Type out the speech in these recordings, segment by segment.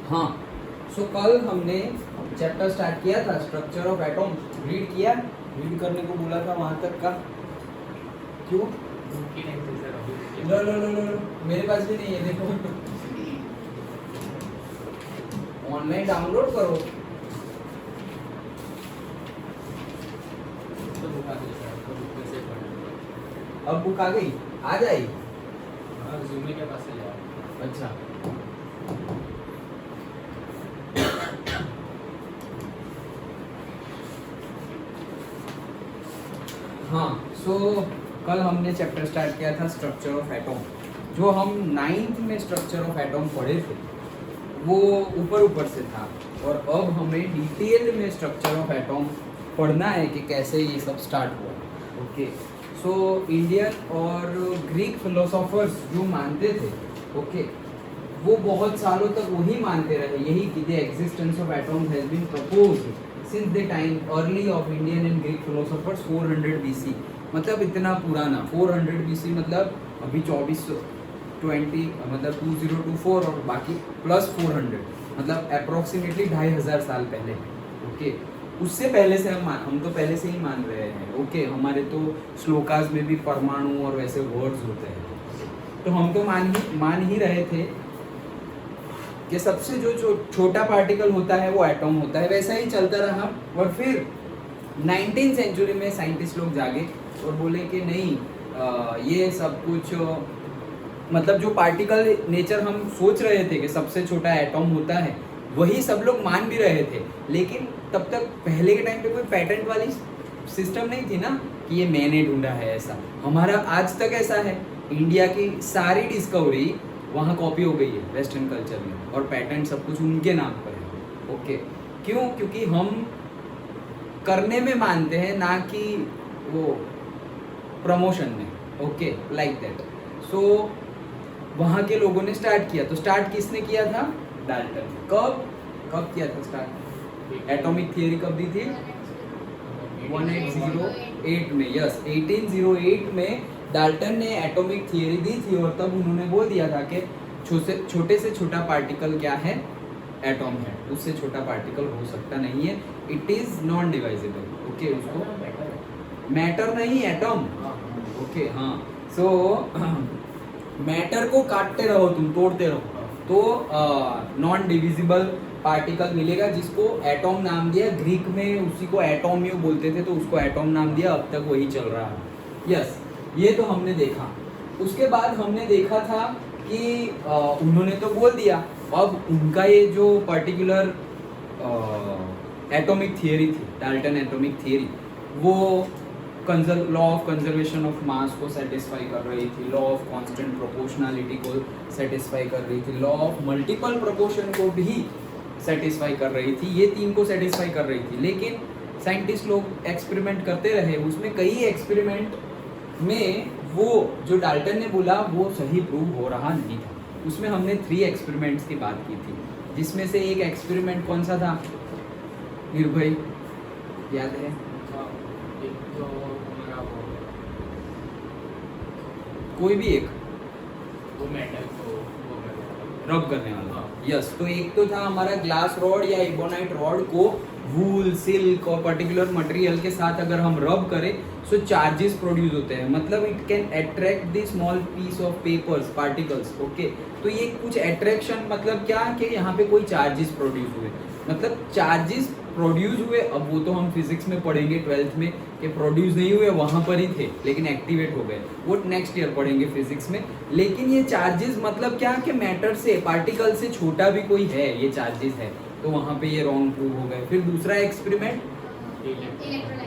हाँ, सो कल हमने चैप्टर स्टार्ट किया था स्ट्रक्चर ऑफ एटॉम। रीड किया, रीड करने को बोला था वहां तक का। क्यों? लो लो लो लो, मेरे पास भी नहीं है, देखो ऑनलाइन डाउनलोड करो। अब बुक आ गई, आ जाएगी। ज़ूमी के पास से जाओ। अच्छा, हाँ, सो कल हमने चैप्टर स्टार्ट किया था स्ट्रक्चर ऑफ एटॉम। जो हम 9th में स्ट्रक्चर ऑफ एटॉम पढ़े थे वो ऊपर ऊपर से था, और अब हमें डिटेल में स्ट्रक्चर ऑफ एटॉम पढ़ना है कि कैसे ये सब स्टार्ट हुआ। ओके, सो इंडियन और ग्रीक फिलोसोफर्स जो मानते थे, ओके, वो बहुत सालों तक वही मानते रहे, यही कि the existence of atom has been proposed since the time early of Indian and Greek philosophers 400 BC। मतलब इतना पुराना 400 BC, मतलब अभी 2420 मतलब 2024 और बाकी प्लस 400, मतलब अप्रोक्सीमेटली 2500 साल पहले। ओके, उससे पहले से हम तो पहले से ही मान रहे हैं। ओके, हमारे तो श्लोकास में भी परमाणु और वैसे वर्ड्स होते हैं, तो हम तो मान ही रहे थे कि सबसे जो छोटा पार्टिकल होता है वो एटॉम होता है। वैसा ही चलता रहा, और फिर 19th सेंचुरी में साइंटिस्ट लोग जागे और बोले कि नहीं, ये सब कुछ मतलब जो पार्टिकल नेचर हम सोच रहे थे कि सबसे छोटा एटॉम होता है, वही सब लोग मान भी रहे थे। लेकिन तब तक पहले के टाइम पे कोई पैटेंट वाली सिस्टम नहीं थी ना कि ये मैंने ढूंढा है। ऐसा हमारा आज तक ऐसा है, इंडिया की सारी डिस्कवरी वहाँ कॉपी हो गई है वेस्टर्न कल्चर में, और पैटेंट सब कुछ उनके नाम पर है। ओके, क्यों? क्योंकि हम करने में मानते हैं, ना कि वो प्रमोशन में। Okay, like that. सो वहाँ के लोगों ने स्टार्ट किया, तो स्टार्ट किसने किया था? डाल्टन। कब किया था स्टार्ट? एटॉमिक थियरी कब दी थी? 1808 में। यस, 1808 में डाल्टन ने एटॉमिक थियरी दी थी, और तब उन्होंने बोल दिया था कि छोटे से छोटा पार्टिकल क्या है? एटॉम है। उससे छोटा पार्टिकल हो सकता नहीं है। It is non divisible. Okay, उसको मैटर नहीं, एटॉम। ओके, हाँ, सो मैटर को काटते रहो तुम, तोड़ते रहो, तो नॉन डिविजिबल पार्टिकल मिलेगा, जिसको एटॉम नाम दिया। ग्रीक में उसी को एटॉमियो बोलते थे, तो उसको एटॉम नाम दिया। अब तक वही चल रहा है। यस, ये तो हमने देखा। उसके बाद हमने देखा था कि उन्होंने तो बोल दिया, अब उनका ये जो पर्टिकुलर एटॉमिक थियरी थी, डाल्टन एटॉमिक थियरी, वो law of conservation of mass को सेटिस्फाई कर रही थी, लॉ ऑफ कांस्टेंट प्रोपोर्शनैलिटी को सेटिस्फाई कर रही थी, लॉ ऑफ मल्टीपल प्रोपोर्शन को भी सेटिस्फाई कर रही थी। ये तीन को सेटिस्फाई कर रही थी। लेकिन साइंटिस्ट लोग एक्सपेरिमेंट करते रहे, उसमें कई एक्सपेरिमेंट में वो जो डाल्टन ने बोला वो सही प्रूव हो रहा नहीं था। उसमें हमने 3 एक्सपेरिमेंट्स की बात की थी, जिसमें से एक एक्सपेरिमेंट कौन सा था निर्भय, याद है? एक तो हमारा कोई भी एक वो मेटल को रब करने वाला। यस, तो एक तो था हमारा ग्लास रॉड या इबोनाइट रॉड को वूल, सिल्क और पर्टिकुलर मटेरियल के साथ अगर हम रब करें, सो चार्जेस प्रोड्यूस होते हैं। मतलब it can attract the small piece of papers particles. Okay, तो ये कुछ अट्रैक्शन मतलब क्या कि यहाँ पे कोई चार्जेस प्रोड्यूस हुए, मतलब चार्जेस प्रोड्यूस हुए। अब वो तो हम फिजिक्स में पढ़ेंगे 12th में कि प्रोड्यूस नहीं हुए, वहाँ पर ही थे लेकिन एक्टिवेट हो गए, वो नेक्स्ट ईयर पढ़ेंगे फिजिक्स में। लेकिन ये चार्जेस मतलब क्या कि मैटर से, पार्टिकल से छोटा भी कोई है, ये चार्जेस है, तो वहाँ पे ये रॉन्ग प्रूव हो गए। फिर दूसरा एक्सपेरिमेंट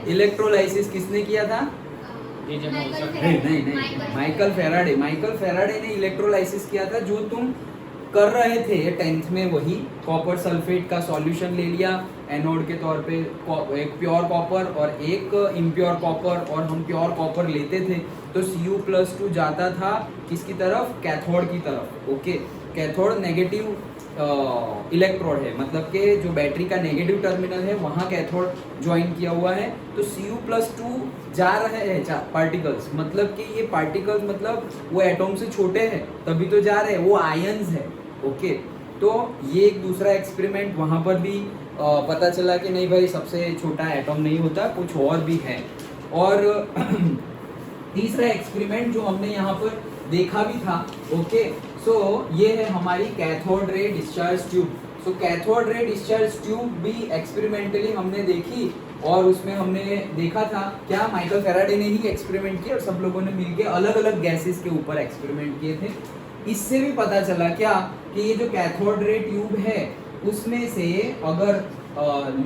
इलेक्ट्रोलाइसिस किसने किया था? नहीं, माइकल फेराडे ने इलेक्ट्रोलाइसिस किया था। जो तुम कर रहे थे 10th में, वही कॉपर सल्फेट का सॉल्यूशन ले लिया एनोड के तौर पे, एक प्योर कॉपर और एक इम्प्योर कॉपर, और हम प्योर कॉपर लेते थे तो Cu+2 जाता था किसकी तरफ? कैथोड की तरफ। ओके, कैथोड नेगेटिव इलेक्ट्रोड है, मतलब कि जो बैटरी का नेगेटिव टर्मिनल है वहाँ कैथोड ज्वाइन किया हुआ है, तो Cu+2 जा रहे हैं पार्टिकल्स, मतलब कि ये पार्टिकल्स मतलब वो एटॉम से छोटे हैं तभी तो जा रहे हैं, वो आयंस है। ओके, तो ये एक दूसरा एक्सपेरिमेंट, वहाँ पर भी पता चला कि नहीं भाई सबसे छोटा एटॉम नहीं होता, कुछ और भी है। और तीसरा एक्सपेरिमेंट जो हमने यहाँ पर देखा भी था, ओके, सो ये है हमारी कैथोड रे डिस्चार्ज ट्यूब। सो कैथोड रे डिस्चार्ज ट्यूब भी एक्सपेरिमेंटली हमने देखी, और उसमें हमने देखा था क्या, माइकल फैराडे ने ही एक्सपेरिमेंट किया और सब लोगों ने मिलकर अलग अलग गैसेस के ऊपर एक्सपेरिमेंट किए थे। इससे भी पता चला क्या कि ये जो कैथोड रे ट्यूब है उसमें से अगर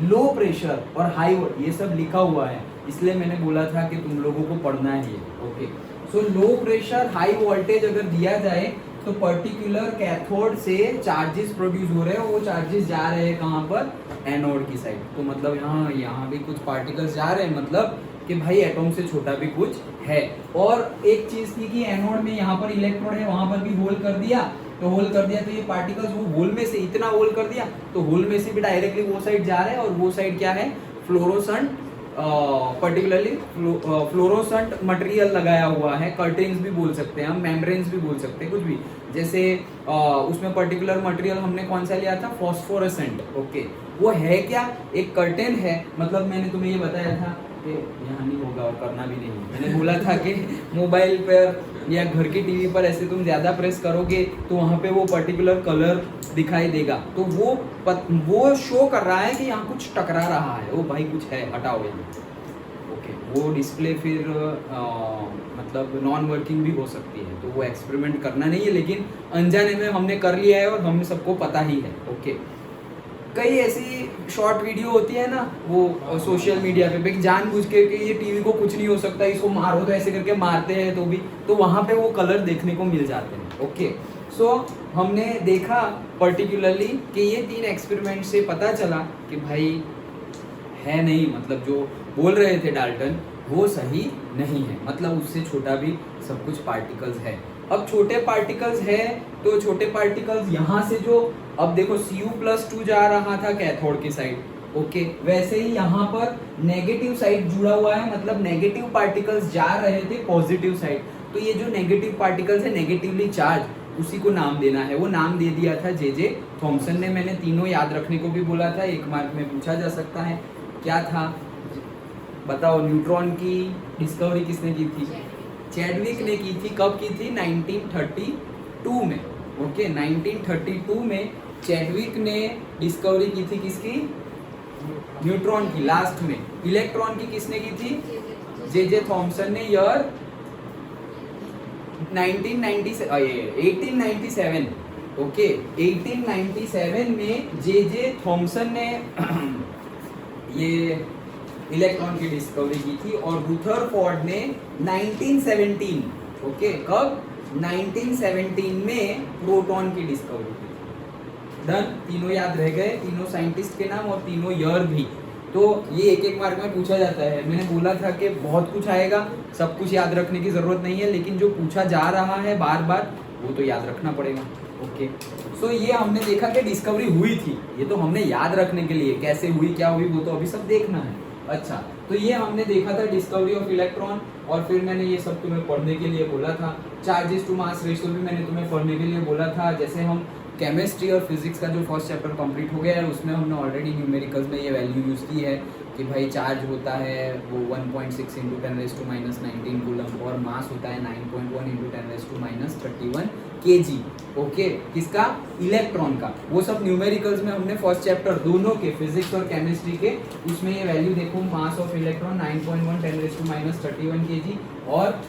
लो प्रेशर और हाई, ये सब लिखा हुआ है, इसलिए मैंने बोला था कि तुम लोगों को पढ़ना है ये। ओके, सो लो प्रेशर हाई वोल्टेज अगर दिया जाए तो पर्टिकुलर कैथोड से चार्जेस प्रोड्यूस हो रहे हैं, वो चार्जेस जा रहे हैं कहाँ पर, एनोड की साइड। तो मतलब यहाँ भी कुछ पार्टिकल्स जा रहे हैं, मतलब कि भाई एटॉम से छोटा भी कुछ है। और एक चीज थी कि एनोड में यहाँ पर इलेक्ट्रॉन है, वहां पर भी होल कर दिया, तो होल कर दिया तो ये पार्टिकल्स वो होल में से इतना होल कर दिया तो होल में से भी डायरेक्टली वो साइड जा रहे हैं, और वो साइड क्या है, फ्लोरोसेंट, पर्टिकुलरली फ्लोरोसेंट मटेरियल लगाया हुआ है। कर्टेन्स भी बोल सकते हैं हम, मेम्ब्रेन्स भी बोल सकते हैं, कुछ भी। जैसे उसमें पर्टिकुलर मटेरियल हमने कौन सा लिया था, फॉस्फोरेसेंट। ओके, वो है क्या, एक कर्टेन है। मतलब मैंने तुम्हें ये बताया था कि यहाँ नहीं होगा और करना भी नहीं, मैंने बोला था कि मोबाइल पर या घर की टीवी पर ऐसे तुम ज्यादा प्रेस करोगे तो वहाँ पे वो पर्टिकुलर कलर दिखाई देगा, तो वो शो कर रहा है कि यहाँ कुछ टकरा रहा है, वो भाई कुछ है, हटाओ ये। ओके, वो डिस्प्ले फिर मतलब नॉन वर्किंग भी हो सकती है, तो वो एक्सपेरिमेंट करना नहीं है, लेकिन अनजाने में हमने कर लिया है और हमें सबको पता ही है। ओके, कई ऐसी शॉर्ट वीडियो होती है ना वो सोशल मीडिया पे जानबूझ के कि ये टीवी को कुछ नहीं हो सकता, इसको मारो, तो ऐसे करके मारते हैं तो भी, तो वहाँ पे वो कलर देखने को मिल जाते हैं। ओके, सो हमने देखा पर्टिकुलरली कि ये 3 एक्सपेरिमेंट से पता चला कि भाई है नहीं, मतलब जो बोल रहे थे डाल्टन वो सही नहीं है, मतलब उससे छोटा भी सब कुछ पार्टिकल्स है। अब छोटे पार्टिकल्स है तो छोटे पार्टिकल्स यहाँ से जो, अब देखो Cu+2 जा रहा था कैथोड की साइड, ओके, वैसे ही यहाँ पर नेगेटिव साइड जुड़ा हुआ है, मतलब नेगेटिव पार्टिकल्स जा रहे थे पॉजिटिव साइड। तो ये जो नेगेटिव पार्टिकल्स है, नेगेटिवली चार्ज, उसी को नाम देना है। वो नाम दे दिया था जे थॉमसन ने। मैंने तीनों याद रखने को भी बोला था, 1 मार्क में पूछा जा सकता है। क्या था बताओ, न्यूट्रॉन की डिस्कवरी किसने की थी, चैडविक ने की थी। कब की थी, 1932 में। ओके, 1932 में चैडविक ने डिस्कवरी की थी, किसकी, न्यूट्रॉन की। लास्ट में इलेक्ट्रॉन की किसने की थी, जे थॉमसन ने, ईयर 1897। ओके, 1897 में जे थॉमसन ने ये इलेक्ट्रॉन की डिस्कवरी की थी, और रुथरफोर्ड ने 1917, ओके, कब, 1917 में प्रोटॉन की डिस्कवरी की। डन, तीनों याद रह गए, तीनों साइंटिस्ट के नाम और तीनों ईयर भी। तो ये 1-1 मार्क में पूछा जाता है। मैंने बोला था कि बहुत कुछ आएगा, सब कुछ याद रखने की जरूरत नहीं है, लेकिन जो पूछा जा रहा है बार बार वो तो याद रखना पड़ेगा। ओके, सो ये हमने देखा कि डिस्कवरी हुई थी, ये तो हमने याद रखने के लिए, कैसे हुई क्या हुई वो तो अभी सब देखना है। अच्छा, तो ये हमने देखा था डिस्कवरी ऑफ इलेक्ट्रॉन, और फिर मैंने ये सब तुम्हें पढ़ने के लिए बोला था। चार्जेस टू मास रेशियो भी मैंने तुम्हें पढ़ने के लिए बोला था। जैसे हम केमिस्ट्री और फिजिक्स का जो फर्स्ट चैप्टर कंप्लीट हो गया है, उसमें हमने ऑलरेडी न्यूमेरिकल्स में ये वैल्यू यूज़ की है कि भाई चार्ज होता है वो 1.6 × 10⁻⁻19 कूलम, और मास होता है 9.1 × 10⁻31 kg। ओके, किसका, इलेक्ट्रॉन का। वो सब न्यूमेरिकल्स में हमने फर्स्ट चैप्टर दोनों के, फिजिक्स और केमिस्ट्री के, उसमें ये वैल्यू देखो, मास ऑफ इलेक्ट्रॉन 9.1 × 10⁻31 kg, और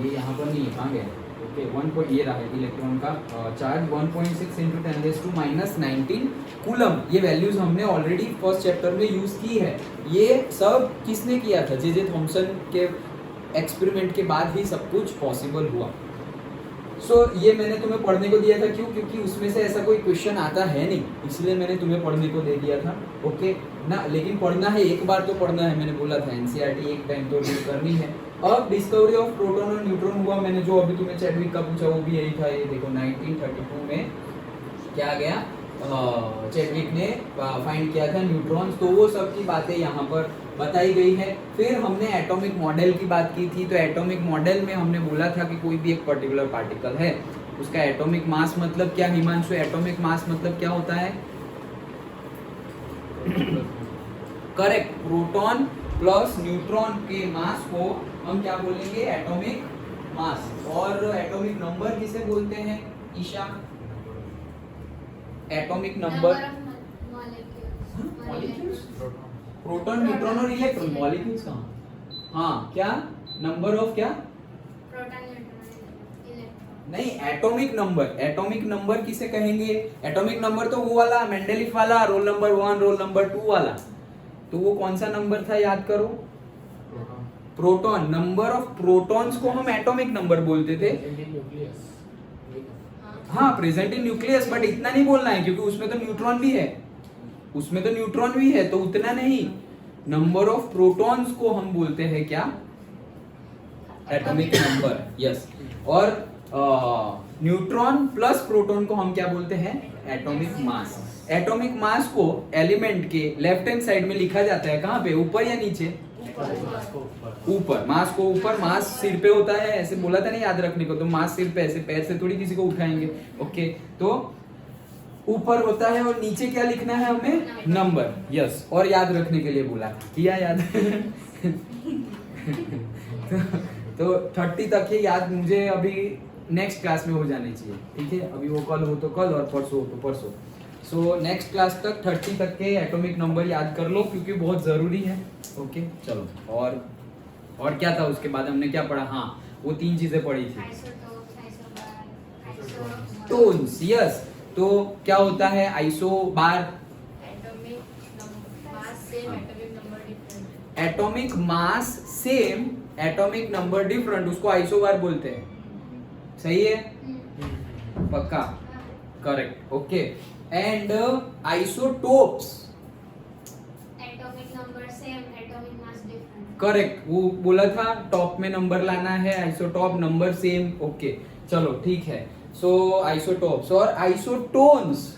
ये यहाँ पर नहीं, कहाँ गया, ओके, 1 ये रहा है इलेक्ट्रॉन का चार्ज 1.6 × 10⁻19 कूलम। ये वैल्यूज हमने ऑलरेडी फर्स्ट चैप्टर में यूज की है। ये सब किसने किया था, जे थॉमसन के एक्सपेरिमेंट के बाद ही सब कुछ पॉसिबल हुआ। सो ये मैंने तुम्हें पढ़ने को दिया था, क्यों, क्योंकि उसमें से ऐसा कोई क्वेश्चन आता है नहीं, इसलिए मैंने तुम्हें पढ़ने को दे दिया था। ओके ना, लेकिन पढ़ना है, एक बार तो पढ़ना है, मैंने बोला था एनसीईआरटी एक टाइम तो रीड करनी है। अब डिस्कवरी ऑफ प्रोटॉन और न्यूट्रॉन हुआ, मैंने जो अभी तुम्हें चैडविक का पूछा वो भी यही था। ये देखो 1932 में क्या गया, चैडविक ने फाइंड किया था न्यूट्रॉन्स, तो वो सब की बातें यहाँ पर बताई गई है। फिर हमने एटॉमिक मॉडल की बात की थी, तो एटॉमिक मॉडल में हमने बोला था कि कोई भी एक पर्टिकुलर पार्टिकल है, उसका एटॉमिक मास मतलब क्या हिमांशु? एटॉमिक मास मतलब क्या होता है? करेक्ट, प्रोटॉन प्लस न्यूट्रॉन के मास को हम क्या बोलेंगे? Atomic mass. और एटॉमिक नंबर किसे बोलते हैं Isha? Atomic number proton, neutron और इलेक्ट्रॉन, मॉलिक्यूल्स कहाँ? हाँ, क्या नंबर ऑफ क्या? नहीं, एटॉमिक नंबर। एटॉमिक नंबर किसे कहेंगे? एटॉमिक नंबर तो वो वाला मेंडेलिफ वाला, रोल नंबर 1 रोल नंबर 2 वाला। तो वो कौन सा नंबर था, याद करो? प्रोटॉन। नंबर ऑफ प्रोटॉन्स को हम एटॉमिक नंबर बोलते थे। हाँ, प्रेजेंट इन न्यूक्लियस, बट इतना नहीं बोलना है क्योंकि उसमें तो न्यूट्रॉन भी है, उसमें तो न्यूट्रॉन भी है, तो उतना नहीं। नंबर ऑफ प्रोटॉन्स को हम बोलते हैं क्या? Atomic number. यस। और न्यूट्रॉन प्लस प्रोटॉन को हम क्या बोलते हैं? Atomic mass. एटॉमिक मास को एलिमेंट के लेफ्ट हैंड साइड में लिखा जाता है, कहाँ पे? ऊपर या नीचे? ऊपर। मास को ऊपर, मास सिर पे होता है, ऐसे बोला था नहीं याद रखने को, तो मास सिर पे, ऐसे पैर से थोड़ी किसी को उठाएंगे। ओके, तो ऊपर होता है और नीचे क्या लिखना है हमें? नंबर। यस। और याद रखने के लिए बोला किया याद। तो 30 तक ही याद मुझे अभी नेक्स्ट क्लास में हो जानी चाहिए, ठीक है? अभी वो कल हो तो कल और परसों हो तो परसों। सो नेक्स्ट क्लास तक 30 तक के एटॉमिक नंबर याद कर लो क्योंकि बहुत जरूरी है। ओके, चलो। और क्या था उसके बाद? हमने क्या पढ़ा? हाँ, वो 3 चीजें पढ़ी थी। टोन्स। यस। तो क्या होता है isobar? Atomic mass same, atomic number different, उसको आइसोबार बोलते हैं। सही है? पक्का? Correct. Okay. And isotopes? Atomic number same, atomic mass different. Correct, वो बोला था टॉप में नंबर लाना है, आइसोटॉप नंबर सेम। ओके, चलो ठीक है। सो आइसोटोप्स और isotones?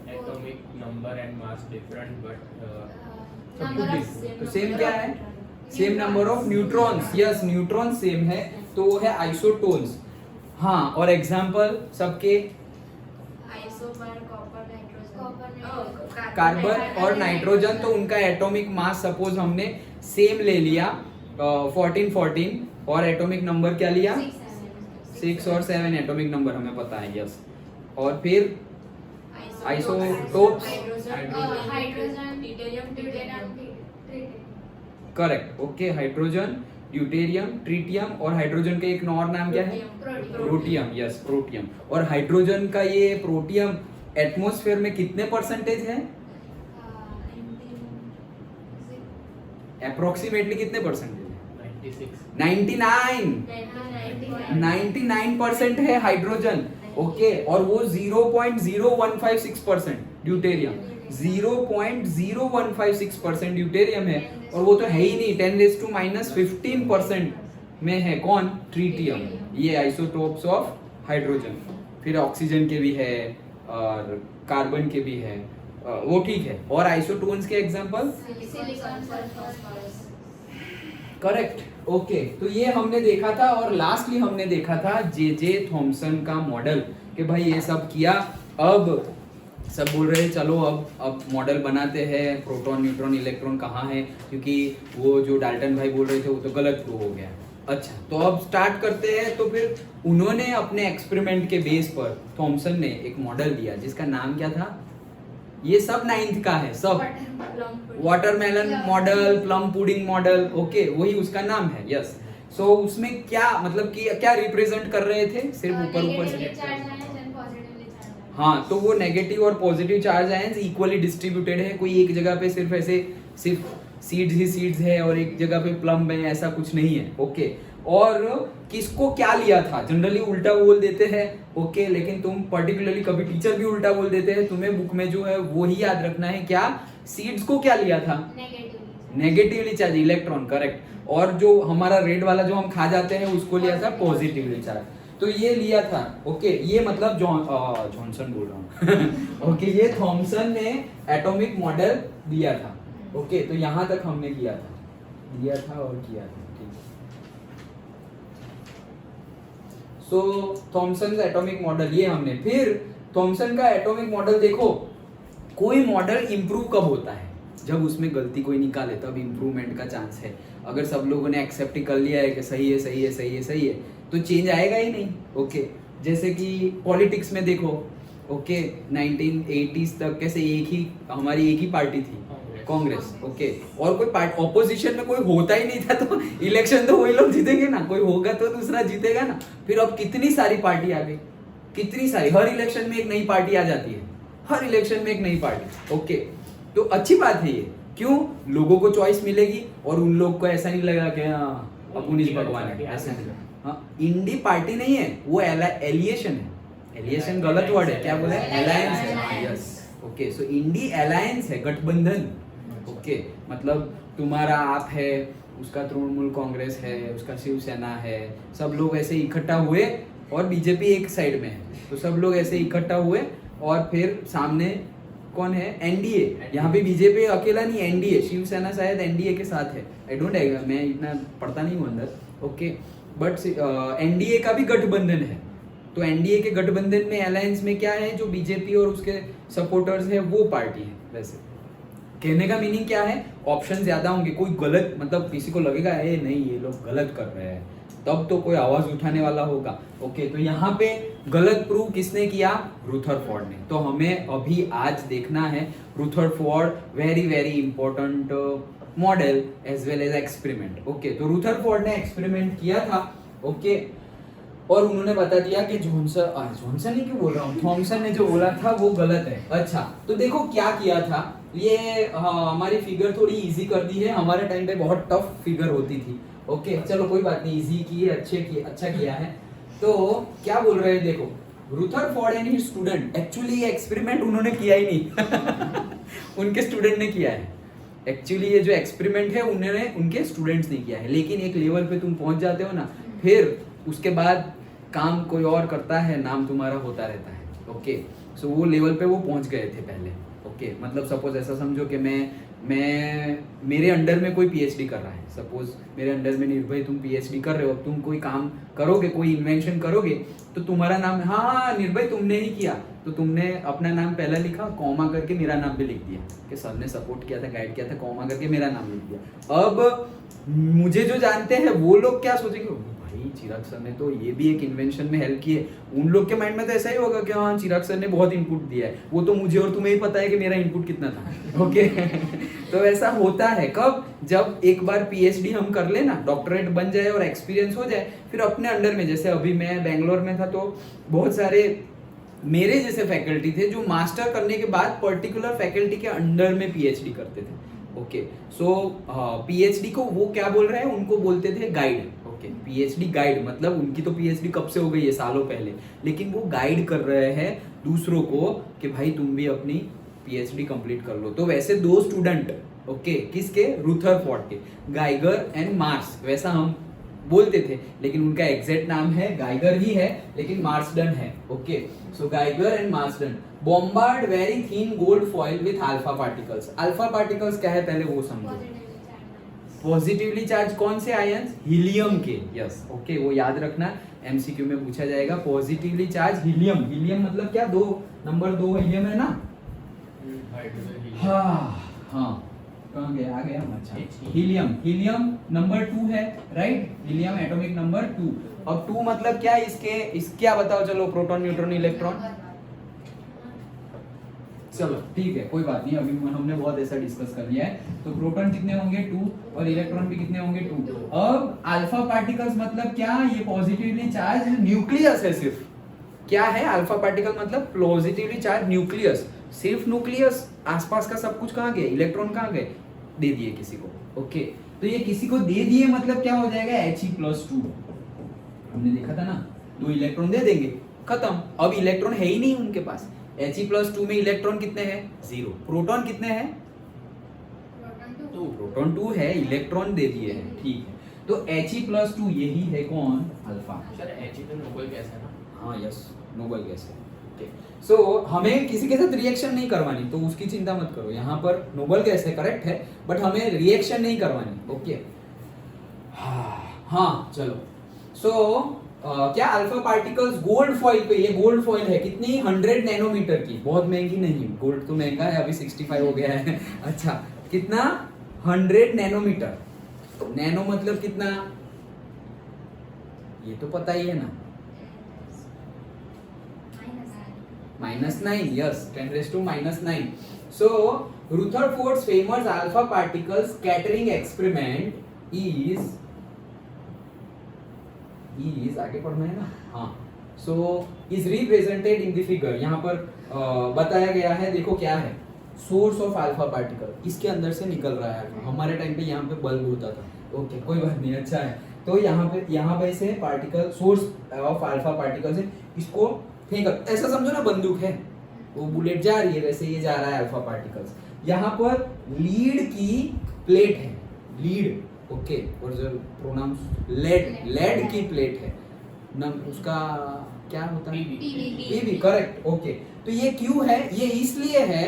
Atomic number and mass different but तो सेम क्या है? Same number of neutrons. Yes, neutron same है तो वो है आइसोटोन्स। हाँ, और एग्जांपल सबके? आइसोबार, कॉपर, नाइट्रोजन, कार्बन और नाइट्रोजन। तो उनका एटॉमिक मास सपोज हमने सेम ले लिया 14 और एटॉमिक नंबर क्या लिया? 6 और 7 एटॉमिक नंबर हमें पता है। यस। और फिर isotopes? Hydrogen, deuterium, tritium. Correct. Okay, hydrogen, deuterium, tritium और हाइड्रोजन का एक और नाम क्या है? प्रोटियम। Yes, protium. और हाइड्रोजन का ये प्रोटियम एटमॉस्फेयर में कितने परसेंटेज है? अप्रोक्सीमेटली कितने परसेंटेज है? 99% है हाइड्रोजन। ओके, और वो 0.0156% ड्यूटेरियम, 0.0156% ड्यूटेरियम है। और वो तो है ही नहीं, 10⁻⁻15% में है कौन? ट्रिटियम। ये आइसोटोप्स ऑफ हाइड्रोजन। फिर ऑक्सीजन के भी है और कार्बन के भी है, वो ठीक है। और आइसोटोन्स के example? Silicon, phosphorus. Correct. Okay, तो ये हमने देखा था। और लास्टली हमने देखा था जे थॉमसन का मॉडल कि भाई ये सब किया। अब सब बोल रहे हैं चलो अब मॉडल बनाते हैं, प्रोटॉन, न्यूट्रॉन, इलेक्ट्रॉन कहाँ है, क्योंकि वो जो डाल्टन भाई बोल रहे थे वो तो गलत प्रूव हो गया। अच्छा, तो अब स्टार्ट करते हैं। तो फिर उन्होंने अपने एक्सपेरिमेंट के बेस पर थॉमसन ने एक मॉडल दिया जिसका नाम क्या था? ये सब 9th का है, सब watermelon model, plum pudding model. Okay, वही उसका नाम है। यस। सो उसमें क्या मतलब कि क्या रिप्रेजेंट कर रहे थे? सिर्फ ऊपर से? हाँ, तो वो नेगेटिव और positive charge ions equally distributed है। कोई एक जगह पे सिर्फ सीड्स ही सीड्स है और एक जगह पे प्लम है, ऐसा कुछ नहीं है। ओके, और किसको क्या लिया था? जनरली उल्टा बोल देते हैं। ओके, लेकिन तुम पर्टिकुलरली कभी टीचर भी उल्टा बोल देते हैं, तुम्हें बुक में जो है वो ही याद रखना है। क्या सीड्स को क्या लिया था? Negatively charge, electron. करेक्ट। और जो हमारा रेड वाला जो हम खा जाते हैं उसको लिया था पॉजिटिवली चार्ज। तो ये लिया था। ओके, ये मतलब जॉनसन बोल रहा हूँ। ओके, ये थॉमसन ने एटॉमिक मॉडल दिया था। ओके, तो यहाँ तक हमने दिया था और किया था। ठीक। सो थॉमसन एटॉमिक मॉडल ये हमने, फिर थॉमसन का एटॉमिक मॉडल देखो, कोई मॉडल इंप्रूव कब होता है, जब उसमें गलती कोई निकाले तब इंप्रूवमेंट का चांस है। अगर सब लोगों ने एक्सेप्ट कर लिया है कि सही है सही है सही है सही है, तो चेंज आएगा ही नहीं। ओके, जैसे कि पॉलिटिक्स में देखो, ओके 1980s तक कैसे हमारी एक ही पार्टी थी, कांग्रेस। ओके, और कोई पार्टी ऑपोजिशन में कोई होता ही नहीं था, तो इलेक्शन तो वही लोग जीतेंगे ना, कोई होगा तो दूसरा जीतेगा ना। फिर अब कितनी सारी पार्टी आ गई, कितनी सारी, हर इलेक्शन में एक नई पार्टी आ जाती है, हर इलेक्शन में एक नई पार्टी। ओके, तो अच्छी बात है ये, क्यों, लोगों को चॉइस मिलेगी और उन लोग को ऐसा नहीं लगा कि हाँ अपुनिश भगवान है, ऐसा नहीं। हाँ, इंडी पार्टी नहीं है, वो एलिएशन है। एलिएशन गलत वर्ड है, क्या बोले, अलायंस है। यस, ओके, सो इंडी अलायंस है, गठबंधन। ओके, मतलब तुम्हारा आप है, उसका तृणमूल कांग्रेस है, उसका शिवसेना है, सब लोग ऐसे इकट्ठा हुए, और बीजेपी एक साइड में है, तो सब लोग ऐसे इकट्ठा हुए, और फिर सामने कौन है, एनडीए। यहाँ पे बीजेपी अकेला नहीं, एनडीए, शिवसेना शायद एनडीए के साथ है, आई डोंट नो, मैं इतना पढ़ता नहीं हूँ अंदर। ओके, बट एनडीए का भी गठबंधन है, तो एनडीए के गठबंधन में अलायंस में क्या है, जो बीजेपी और उसके सपोर्टर्स है वो पार्टी है। वैसे कहने का मीनिंग क्या है, ऑप्शन ज्यादा होंगे, कोई गलत, मतलब किसी को लगेगा ए नहीं ये लोग गलत कर रहे हैं, तब तो कोई आवाज उठाने वाला होगा। ओके, तो यहाँ पे गलत प्रूव किसने किया, रुथरफोर्ड ने। तो हमें अभी आज देखना है Rutherford, very very important model as well as experiment. Okay, तो रुथरफोर्ड ने एक्सपेरिमेंट किया था। ओके, और उन्होंने बता दिया कि जॉनसन ही क्यों बोल रहा हूँ, थॉमसन ने जो बोला था वो गलत है। अच्छा, तो देखो क्या किया था ये, हमारी फिगर थोड़ी इजी कर दी है, हमारे टाइम पे बहुत टफ फिगर होती थी। ओके, चलो कोई बात नहीं, इजी की है, अच्छा किया है। तो क्या बोल रहे हैं, देखो, Rutherford and his student, actually ये एक्सपेरिमेंट उन्होंने किया ही नहीं उनके स्टूडेंट ने किया है। एक्चुअली ये जो एक्सपेरिमेंट है उन्होंने उनके स्टूडेंट्स ने किया है, लेकिन एक लेवल पे तुम पहुंच जाते हो ना, फिर उसके बाद काम कोई और करता है, नाम तुम्हारा होता रहता है। ओके, सो वो लेवल पे वो पहुंच गए थे पहले। ओके, मतलब सपोज ऐसा समझो कि मैं मेरे अंडर में कोई पीएचडी कर रहा है, सपोज मेरे अंडर में निर्भय तुम पीएचडी कर रहे हो, तुम कोई काम करोगे, कोई इन्वेंशन करोगे, तो तुम्हारा नाम, हाँ निर्भय तुमने ही किया, तो तुमने अपना नाम पहला लिखा, कॉमा करके मेरा नाम भी लिख दिया कि सर ने सपोर्ट किया था, गाइड किया था, कॉमा करके मेरा नाम लिख दिया। अब मुझे जो जानते हैं वो लोग क्या सोचेंगे, भाई चिराग सर ने तो ये भी एक इन्वेंशन में हेल्प की है। उन लोग के माइंड में तो ऐसा ही होगा कि हाँ चिराग सर ने बहुत इनपुट दिया है, वो तो मुझे और तुम्हें ही पता है कि मेरा इनपुट कितना था। ओके तो ऐसा होता है कब, जब एक बार पीएचडी हम कर ले ना, डॉक्टरेट बन जाए और एक्सपीरियंस हो जाए, फिर अपने अंडर में, जैसे अभी मैं बेंगलोर में था तो बहुत सारे मेरे जैसे फैकल्टी थे जो मास्टर करने के बाद पर्टिकुलर फैकल्टी के अंडर में पीएचडी करते थे। ओके, सो पीएचडी को वो क्या बोल रहे हैं, उनको बोलते थे गाइड। ओके, पीएचडी गाइड मतलब उनकी तो पीएचडी कब से हो गई है, सालों पहले, लेकिन वो गाइड कर रहे हैं दूसरों को कि भाई तुम भी अपनी पीएचडी कंप्लीट कर लो। तो वैसे दो स्टूडेंट, ओके, किसके, रुथरफोर्ड के, गाइगर एंड मार्स, वैसा हम बोलते थे, लेकिन उनका एग्जैक्ट नाम है गाइगर ही है, लेकिन मार्सडन है। Okay, so Geiger and Marsden bombard very thin gold foil with alpha particles. Alpha particles क्या है पहले वो समझो। पॉजिटिवली चार्ज कौन से आयंस, हीलियम के। यस, ओके, वो याद रखना, एमसीक्यू में पूछा जाएगा। पॉजिटिवली चार्ज हीलियम, हीलियम मतलब क्या, नंबर 2 हीलियम है ना। हाँ कहाँ गया, आ गया, अच्छा हीलियम नंबर 2 है, राइट, हीलियम एटॉमिक नंबर 2। अब 2 मतलब क्या, इस क्या बताओ, चलो प्रोटॉन न्यूट्रॉन इलेक्ट्रॉन, चलो ठीक है कोई बात नहीं, अभी हमने बहुत ऐसा डिस्कस कर लिया है। तो प्रोटॉन कितने होंगे 2 और इलेक्ट्रॉन भी कितने होंगे 2। अब अल्फा पार्टिकल्स मतलब क्या, ये पॉजिटिवली चार्ज न्यूक्लियस है सिर्फ। क्या है अल्फा पार्टिकल मतलब पॉजिटिवली चार्ज न्यूक्लियस, सिर्फ न्यूक्लियस, आसपास का सब कुछ कहाँ गए, इलेक्ट्रॉन कहाँ गए, दे दिए किसी को। ओके, तो ये किसी को दे दिए मतलब क्या हो जाएगा, He+2, हमने देखा था ना, 2 इलेक्ट्रॉन दे देंगे, खत्म। अब इलेक्ट्रॉन है ही नहीं उनके पास, He+2 में इलेक्ट्रॉन कितने हैं, 0। प्रोटॉन कितने हैं, प्रोटॉन 2 है, इलेक्ट्रॉन दे दिए हैं, ठीक है। तो He+2 यही है कौन, अल्फा। सर He तो नोबल गैस है ना। हाँ यस, नोबल गैस है। ओके, सो हमें किसी के साथ रिएक्शन नहीं करवानी, तो उसकी चिंता मत करो, यहाँ पर नोबल गैस है, करेक्ट है, बट हमें रिएक्शन नहीं करवानी। ओके, हाँ चलो, सो क्या अल्फा पार्टिकल्स गोल्ड फॉइल पे, ये गोल्ड फॉइल है कितनी 100 नैनोमीटर की, बहुत महंगी नहीं, गोल्ड तो महंगा है अभी 65 हो गया है अच्छा कितना 100 नैनोमीटर, नैनो मतलब कितना, ये तो पता ही है ना, -9, yes, 10⁻⁹. So Rutherford's famous alpha particle scattering experiment is आगे पढ़ना है ना, हाँ, so is represented in the figure. यहाँ पर बताया गया है, देखो क्या है, सोर्स ऑफ अल्फा पार्टिकल, इसके अंदर से निकल रहा है, हमारे टाइम पे यहाँ पे बल्ब होता था, ओके कोई बात नहीं, अच्छा है, तो यहाँ पे से particle source of alpha particle से इसको फेंक, ऐसा समझो ना बंदूक है, वो बुलेट जा रही है, वैसे ये जा रहा है अल्फा पार्टिकल्स, यहाँ पर लीड की प्लेट है, लीड, ओके, और जो प्रोनाउंस लेड की प्लेट है ना, उसका क्या होता है, पीवी, करेक्ट, ओके, तो ये क्यों है, ये इसलिए है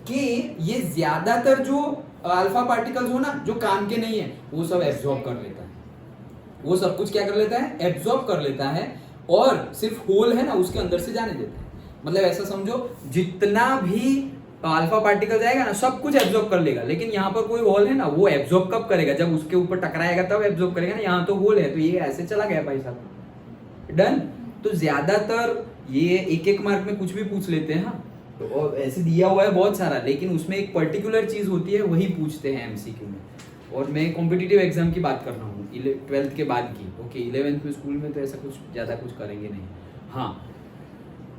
कि ये ज्यादातर जो अल्फा पार्टिकल्स हो ना, जो काम के नहीं है, वो सब एब्जॉर्ब कर लेता है, वो सब कुछ क्या कर लेता है, एब्जॉर्ब कर लेता है, और सिर्फ होल है ना उसके अंदर से जाने देता है, मतलब ऐसा समझो जितना भी अल्फा पार्टिकल जाएगा ना सब कुछ एब्जॉर्ब कर लेगा, लेकिन यहाँ पर कोई होल है ना, वो एब्जॉर्ब कब करेगा, जब उसके ऊपर टकराएगा तब एब्जॉर्ब करेगा ना, यहाँ तो होल है, तो ये ऐसे चला गया भाई साहब, डन। तो ज्यादातर ये एक मार्क में कुछ भी पूछ लेते हैं, हाँ, तो ऐसे दिया हुआ है बहुत सारा, लेकिन उसमें एक पर्टिकुलर चीज होती है, वही पूछते हैं एमसीक्यू में, और मैं कॉम्पिटिटिव एग्जाम की बात कर रहा हूँ 12th के बाद की, ओके, 11th में स्कूल में तो ऐसा कुछ ज्यादा कुछ करेंगे नहीं, हाँ,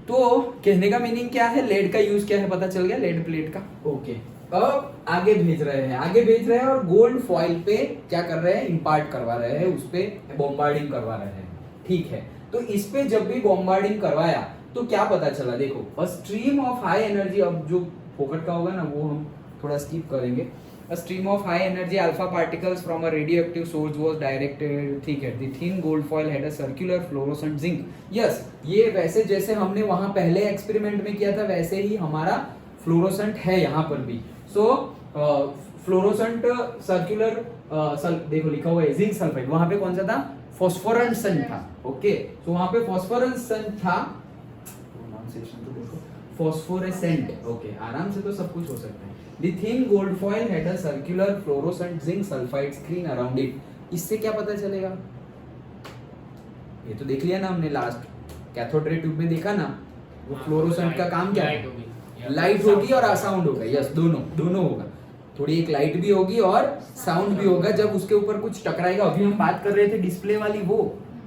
तो कहने का मीनिंग क्या है, लेड का यूज क्या है पता चल गया, लेड प्लेट का, ओके, अब आगे भेज रहे हैं और गोल्ड फॉइल पे क्या कर रहे हैं, इंपार्ट करवा रहे हैं, उस पे बॉम्बार्डिंग करवा रहे हैं, ठीक है, तो इस पे जब भी बॉम्बार्डिंग करवाया तो क्या पता चला, देखो, a stream of high energy, अब जो फोकट का होगा ना वो हम थोड़ा स्किप करेंगे, a stream of high energy alpha particles from a radioactive source was directed, ठीक है, the thin gold foil had a circular fluorescent zinc, yes, ये वैसे जैसे हमने वहां पहले एक्सपेरिमेंट में किया था वैसे ही हमारा फ्लोरोसेंट है यहाँ पर भी, सो फ्लोरोसेंट सर्कुलर, देखो लिखा हुआ है जिंक सल्फाइड, वहां पे कौन सा था, फॉस्फोरेसेंट था, ओके, तो वहां पे फॉस्फोरेसेंट था, प्रोनाउंसिएशन तो देखो, फॉस्फोरेसेंट, ओके, आराम से तो सब कुछ हो सकता है। The thin gold foil had a circular fluorescent zinc sulfide screen around it. इससे क्या पता चलेगा, ये तो देख लिया ना हमने लास्ट कैथोड रे ट्यूब में देखा ना, वो फ्लोरोसेंट का काम क्या है, लाइट होगी और साउंड होगा, यस, दोनों होगा, थोड़ी एक लाइट भी होगी और साउंड भी होगा, जब उसके ऊपर कुछ टकराएगा, अभी हम बात कर रहे थे डिस्प्ले वाली वो,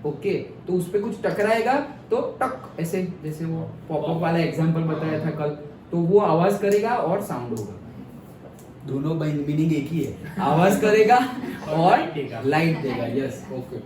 ओके, तो उस पे कुछ टकराएगा तो टक ऐसे, जैसे वो पॉपअप वाला एग्जांपल बताया था कल, तो वो आवाज करेगा और साउंड होगा, दोनों मीनिंग एक ही है, आवाज करेगा और लाइट देगा, yes, okay.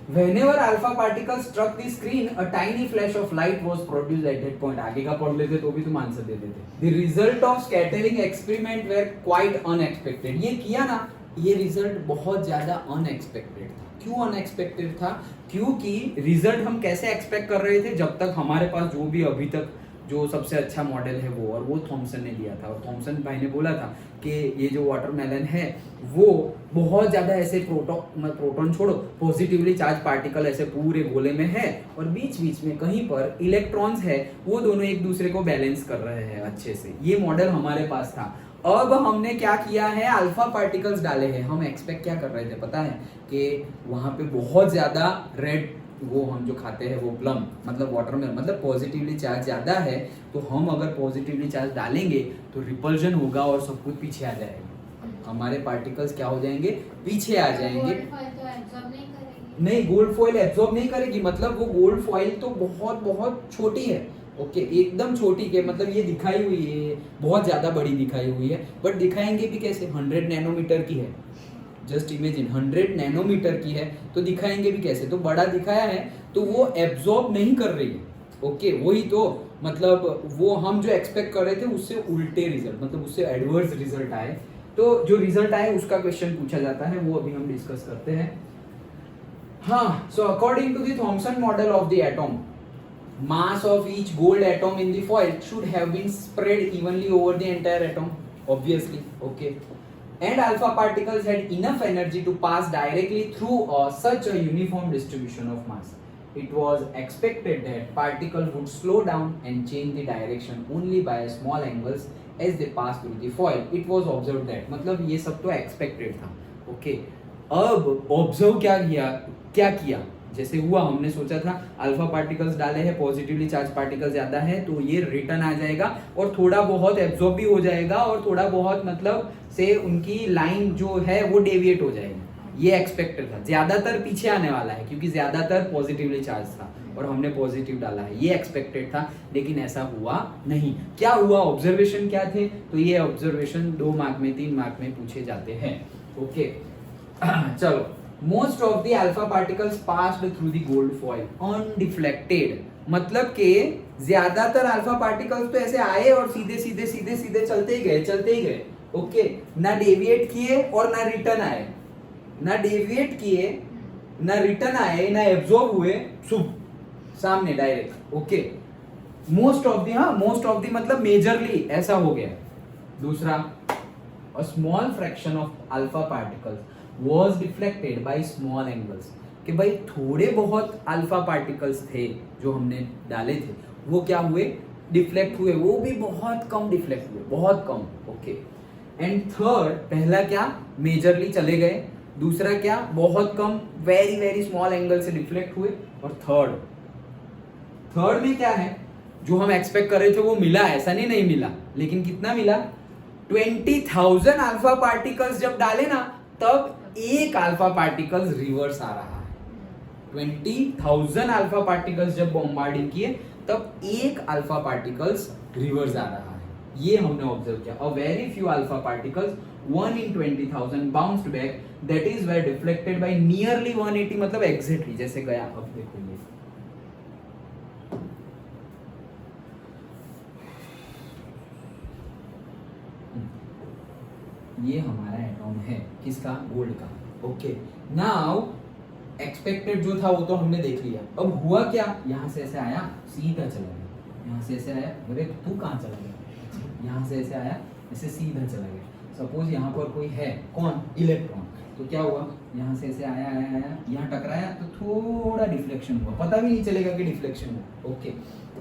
Whenever alpha particles struck the screen, a tiny flash of light was produced at that point. आगे का पढ़ लेते तो भी तुम आंसर दे देते। The result of scattering experiment were quite unexpected. ये किया ना, ये रिजल्ट बहुत ज्यादा unexpected था। क्यों unexpected था? क्योंकि रिजल्ट हम कैसे एक्सपेक्ट कर रहे थे, जब तक हमारे पास जो भी अभी तक जो सबसे अच्छा मॉडल है वो, और वो थॉमसन ने दिया था, और थॉमसन भाई ने बोला था कि ये जो वाटरमेलन है वो बहुत ज्यादा ऐसे प्रोटॉन छोड़ो, पॉजिटिवली चार्ज पार्टिकल ऐसे पूरे गोले में है, और बीच बीच में कहीं पर इलेक्ट्रॉन्स है, वो दोनों एक दूसरे को बैलेंस कर रहे हैं अच्छे से, ये मॉडल हमारे पास था। अब हमने क्या किया है, अल्फा पार्टिकल्स डाले हैं, हम एक्सपेक्ट क्या कर रहे थे पता है, कि वहां पे बहुत ज्यादा रेड, वो हम जो खाते हैं वो प्लम, मतलब वाटरमेलन, मतलब पॉजिटिवली चार्ज ज्यादा है, तो हम अगर पॉजिटिवली चार्ज डालेंगे तो रिपल्जन होगा और सब कुछ पीछे आ जाएगा, हमारे पार्टिकल्स क्या हो जाएंगे, पीछे आ जाएंगे। नहीं, गोल्ड फॉइल एब्जॉर्ब नहीं करेगी, मतलब वो गोल्ड फॉइल तो बहुत बहुत छोटी है, ओके, एकदम छोटी के, मतलब ये दिखाई हुई है, बहुत ज्यादा बड़ी दिखाई हुई है, बट दिखाएंगे भी कैसे, 100 नैनोमीटर की है, जस्ट इमेजिन 100 नैनोमीटर की है, तो दिखाएंगे भी कैसे, तो बड़ा दिखाया है तो वो एब्जॉर्ब नहीं कर रही है, ओके, वही तो, मतलब वो हम जो एक्सपेक्ट कर रहे थे उससे उल्टे रिजल्ट, मतलब उससे एडवर्स रिजल्ट आए, तो जो रिजल्ट आए उसका क्वेश्चन पूछा जाता है, वो अभी हम डिस्कस करते हैं। हाँ, so according to the Thomson model of the atom, mass of each gold atom in the foil should have been spread evenly over the entire atom, obviously, okay, and alpha particles had enough energy to pass directly through such a uniform distribution of mass. It was expected that particle would slow down and change the direction only by small angles as they pass through the foil. It was observed that, मतलब ये सब तो expected था, okay. अब observe क्या किया, जैसे हुआ हमने सोचा था अल्फा पार्टिकल्स डाले हैं, पॉजिटिवली चार्ज पार्टिकल ज्यादा है तो ये रिटर्न आ जाएगा और थोड़ा बहुत एब्जॉर्ब भी हो जाएगा और थोड़ा बहुत मतलब से उनकी लाइन जो है वो डेविएट हो जाएगी, ये एक्सपेक्टेड था। ज्यादातर पीछे आने वाला है क्योंकि ज्यादातर पॉजिटिवली चार्ज था और हमने पॉजिटिव डाला है, ये एक्सपेक्टेड था लेकिन ऐसा हुआ नहीं। क्या हुआ, ऑब्जर्वेशन क्या थे, तो ये ऑब्जर्वेशन 2 मार्क में 3 मार्क में पूछे जाते हैं, ओके। चलो, most of the alpha particles passed through the gold foil undeflected, मतलब कि ज्यादातर अल्फा पार्टिकल्स तो ऐसे आए और सीधे सीधे सीधे सीधे चलते ही गए, ओके। ना डेविएट किए और ना रिटर्न आए, ना डेविएट किए ना रिटर्न आए ना एब्जॉर्ब हुए, शुभ सामने direct, okay. Most of the मतलब मेजरली ऐसा हो गया। दूसरा, a small fraction of alpha particles was deflected by small angles, कि भाई थोड़े बहुत अल्फा पार्टिकल्स थे जो हमने डाले थे वो क्या हुए, डिफ्लेक्ट हुए, वो भी बहुत कम डिफ्लेक्ट हुए, बहुत कम, ओके। एंड थर्ड, पहला क्या, मेजरली चले गए, दूसरा क्या, बहुत कम वेरी वेरी स्मॉल एंगल से डिफ्लेक्ट हुए, और थर्ड में क्या है, जो हम एक्सपेक्ट कर रहे थे वो मिला, ऐसा नहीं मिला, लेकिन कितना मिला, 20,000 अल्फा पार्टिकल्स जब डाले ना तब एक अल्फा पार्टिकल्स रिवर्स आ रहा है। 20,000 अल्फा पार्टिकल्स जब बॉम्बार्डिंग किए तब एक अल्फा पार्टिकल्स रिवर्स आ रहा है, ये हमने ऑब्जर्व किया। A very few alpha particles 1 in 20,000 bounced back, that is were deflected by nearly 180, मतलब एग्जैक्टली जैसे गया। अब देखो ये हमारा एटॉम है, किसका, गोल्ड का, ओके। नाउ एक्सपेक्टेड जो था वो तो हमने देख लिया, अब हुआ क्या, यहाँ से ऐसे आया सीधा चला गया, यहाँ से ऐसे आया, अरे तू कहाँ चला गया, यहाँ से ऐसे आया ऐसे सीधा चला गया। सपोज यहाँ पर कोई है, कौन, इलेक्ट्रॉन, तो क्या हुआ, यहाँ से ऐसे आया यहाँ टकराया तो थोड़ा डिफ्लेक्शन हुआ, पता भी नहीं चलेगा कि डिफ्लेक्शन हुआ, ओके।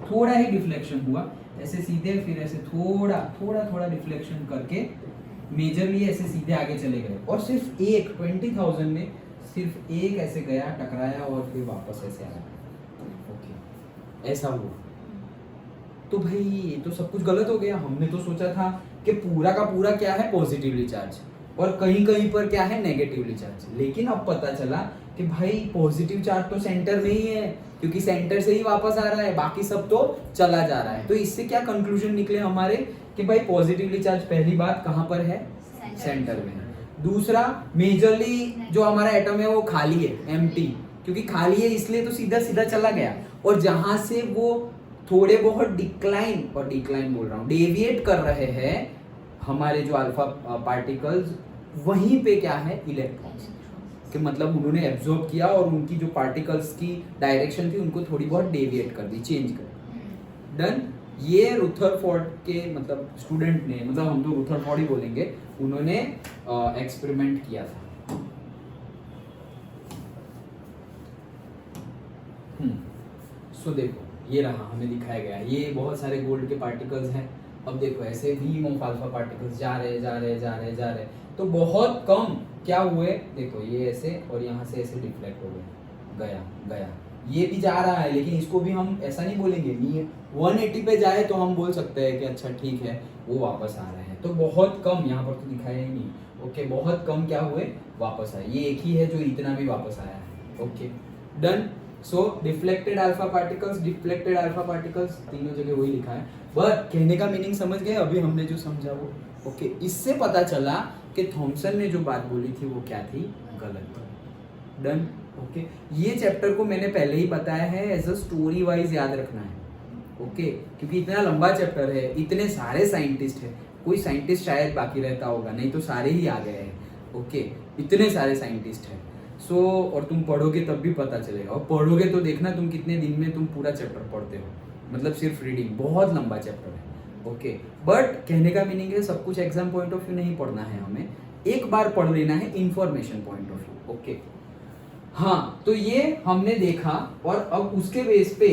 थोड़ा ही डिफ्लेक्शन हुआ, ऐसे सीधे, फिर ऐसे थोड़ा डिफ्लेक्शन करके मेजरली ऐसे सीधे आगे चले गए, और सिर्फ एक 20,000 में सिर्फ एक ऐसे गया, टकराया और फिर वापस ऐसे आया, ओके, ऐसा हुआ। तो भाई ये तो सब कुछ गलत हो गया। हमने तो सोचा था कि पूरा का पूरा क्या है, पॉजिटिवली चार्ज, और कहीं कहीं पर क्या है, नेगेटिवली चार्ज, लेकिन अब पता चला कि भाई पॉजिटिव चार्ज तो सेंटर में ही है क्योंकि सेंटर से ही वापस आ रहा है, बाकी सब तो चला जा रहा है। तो इससे क्या कंक्लूजन निकले हमारे कि भाई पॉजिटिवली चार्ज पहली बात कहाँ पर है, सेंटर में है। दूसरा, मेजरली जो हमारा एटम है वो खाली है, एम्प्टी, क्योंकि खाली है इसलिए तो सीधा सीधा चला गया, और जहां से वो थोड़े बहुत डिक्लाइन बोल रहा हूँ, डेविएट कर रहे हैं हमारे जो अल्फा पार्टिकल्स, वहीं पे क्या है, इलेक्ट्रॉन्स, कि मतलब उन्होंने एब्जॉर्ब किया और उनकी जो पार्टिकल्स की डायरेक्शन थी उनको थोड़ी बहुत डेविएट कर दी, चेंज कर। डन। ये रुथरफोर्ड के मतलब स्टूडेंट ने, मतलब हम तो रुथरफोर्ड ही बोलेंगे, उन्होंने एक्सपेरिमेंट किया था। सो देखो ये रहा, हमें दिखाया गया, ये बहुत सारे गोल्ड के पार्टिकल्स हैं। अब देखो ऐसे बीम ऑफ अल्फा पार्टिकल्स जा रहे, तो बहुत कम क्या हुए, देखो ये ऐसे और यहाँ से ऐसे डिफ्लेक्ट हो गया, ये भी जा रहा है, लेकिन इसको भी हम ऐसा नहीं बोलेंगे, 180 पे जाए तो हम बोल सकते हैं कि अच्छा ठीक है वो वापस आ रहे हैं। तो बहुत कम, यहाँ पर तो दिखाया ही नहीं, ओके, बहुत कम क्या हुए, वापस आए। ये एक ही है जो इतना भी वापस आया है, ओके, डन। सो डिफ्लेक्टेड अल्फा पार्टिकल्स, तीनों जगह वही लिखा है, बट कहने का मीनिंग समझ गए अभी हमने जो समझा वो, ओके। इससे पता चला कि थॉमसन ने जो बात बोली थी वो क्या थी, गलत। Done, okay. ये चैप्टर को मैंने पहले ही बताया है, एज अ स्टोरी वाइज याद रखना है, ओके, क्योंकि इतना लंबा चैप्टर है, इतने सारे साइंटिस्ट है, कोई साइंटिस्ट शायद बाकी रहता होगा, नहीं तो सारे ही आ गए हैं, ओके, इतने सारे साइंटिस्ट हैं। सो और तुम पढ़ोगे तब भी पता चलेगा, और पढ़ोगे तो देखना तुम कितने दिन में तुम पूरा चैप्टर पढ़ते हो, मतलब सिर्फ रीडिंग, बहुत लंबा चैप्टर है, ओके। बट कहने का मीनिंग है सब कुछ एग्जाम पॉइंट ऑफ व्यू नहीं पढ़ना है, हमें एक बार पढ़ लेना है information point of view, okay. हाँ, तो ये हमने देखा और अब उसके बेस पे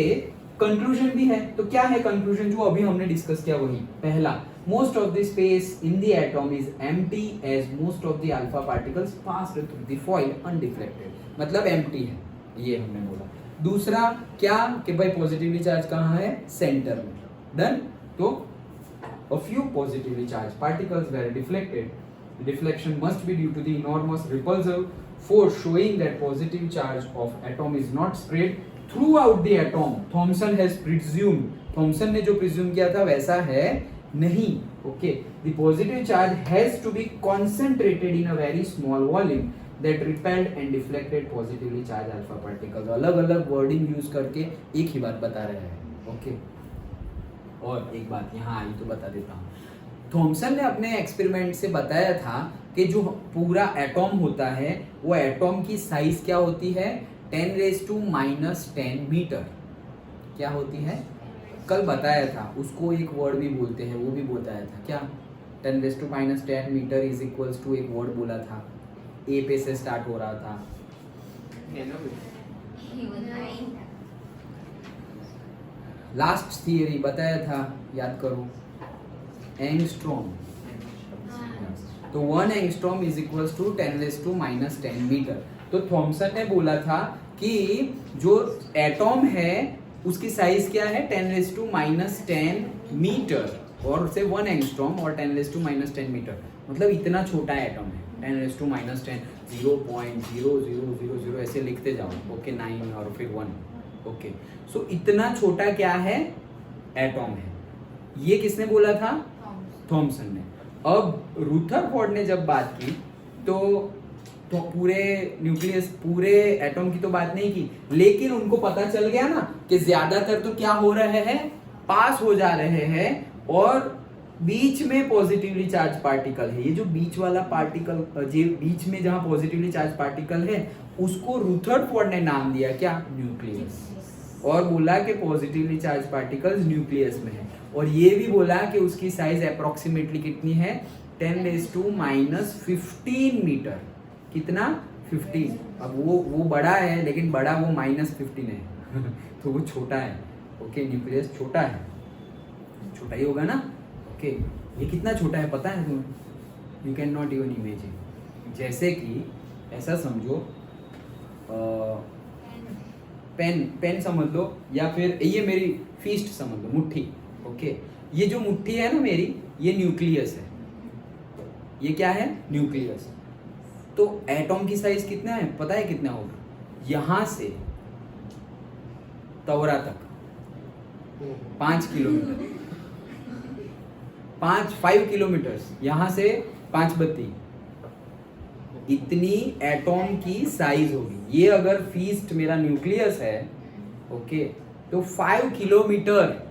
कंक्लूजन भी है। तो क्या है कंक्लूजन जो अभी हमने डिस्कस किया? वही पहला, most of the space in the atom is empty as most of the alpha particles passed through the foil undeflected, मतलब एम्प्टी है, ये हमने बोला। दूसरा क्या कि भाई पॉजिटिवली चार्ज कहाँ है? सेंटर में। डन। तो a few positively charged particles were deflected. Deflection must be due to the enormous repulsive force showing that positive charge of atom is not spread throughout the atom. Thomson has presumed, Thomson ने जो presume किया था वैसा है नहीं। Okay, the positive charge has to be concentrated in a very small volume that repelled and deflected positively charged alpha particles. अलग अलग wording use करके एक ही बात बता रहे हैं। Okay. और एक बात यहाँ आई तो बता देता हूँ। थॉमसन ने अपने एक्सपेरिमेंट से बताया था कि जो पूरा एटॉम होता है वो एटॉम की साइज क्या होती है? 10⁻⁻10 मीटर। क्या होती है? कल बताया था, उसको एक वर्ड भी बोलते हैं, वो भी बताया था। क्या? 10⁻10 मीटर इज इक्वल्स टू एक वर्ड बोला था, ए पे से स्टार्ट हो रहा था। लास्ट थियरी बताया था, याद करो, एंगस्ट्रॉम। तो 1 angstrom is equals to 10⁻10 metre. तो थॉमसन ने बोला था कि जो एटॉम है उसकी साइज क्या है? 10⁻10 मीटर और से 1 एंगस्ट्रॉम और 10⁻10 मीटर, मतलब इतना छोटा एटम है। 10⁻10 0.0000 ऐसे लिखते जाओ। ओके, 9 और फिर 1। ओके, सो इतना छोटा क्या है? एटॉम है। ये किसने बोला था? थॉमसन ने। अब रुथरफोर्ड ने जब बात की तो पूरे न्यूक्लियस, पूरे एटॉम की तो बात नहीं की, लेकिन उनको पता चल गया ना कि ज्यादातर तो क्या हो रहे हैं? पास हो जा रहे हैं और बीच में पॉजिटिवली चार्ज पार्टिकल है। ये जो बीच वाला पार्टिकल, जो बीच में जहां पॉजिटिवली चार्ज पार्टिकल है उसको रुथरफोर्ड ने नाम दिया क्या? न्यूक्लियस। और बोला कि पॉजिटिवली चार्ज पार्टिकल्स न्यूक्लियस में है, और ये भी बोला कि उसकी साइज अप्रोक्सीमेटली कितनी है? 10⁻15 मीटर। कितना? 15। अब वो बड़ा है, लेकिन बड़ा वो -15 है तो वो छोटा है। ओके, न्यूक्लियस छोटा है, छोटा ही होगा ना। ओके, ये कितना छोटा है पता है तुम्हें? You can not even imagine. जैसे कि ऐसा समझो, पेन समझ लो, या फिर ये मेरी फिस्ट समझ लो, मुट्ठी। ओके, ये जो मुट्ठी है ना मेरी, ये न्यूक्लियस है। ये क्या है? न्यूक्लियस। तो एटॉम की साइज कितना है पता है? कितना होगा? यहां से तवरा तक 5 किलोमीटर, 5 किलोमीटर, यहां से 5 बत्ती, इतनी एटॉम की साइज होगी। ये अगर फीस्ट मेरा न्यूक्लियस है, ओके, तो 5 किलोमीटर,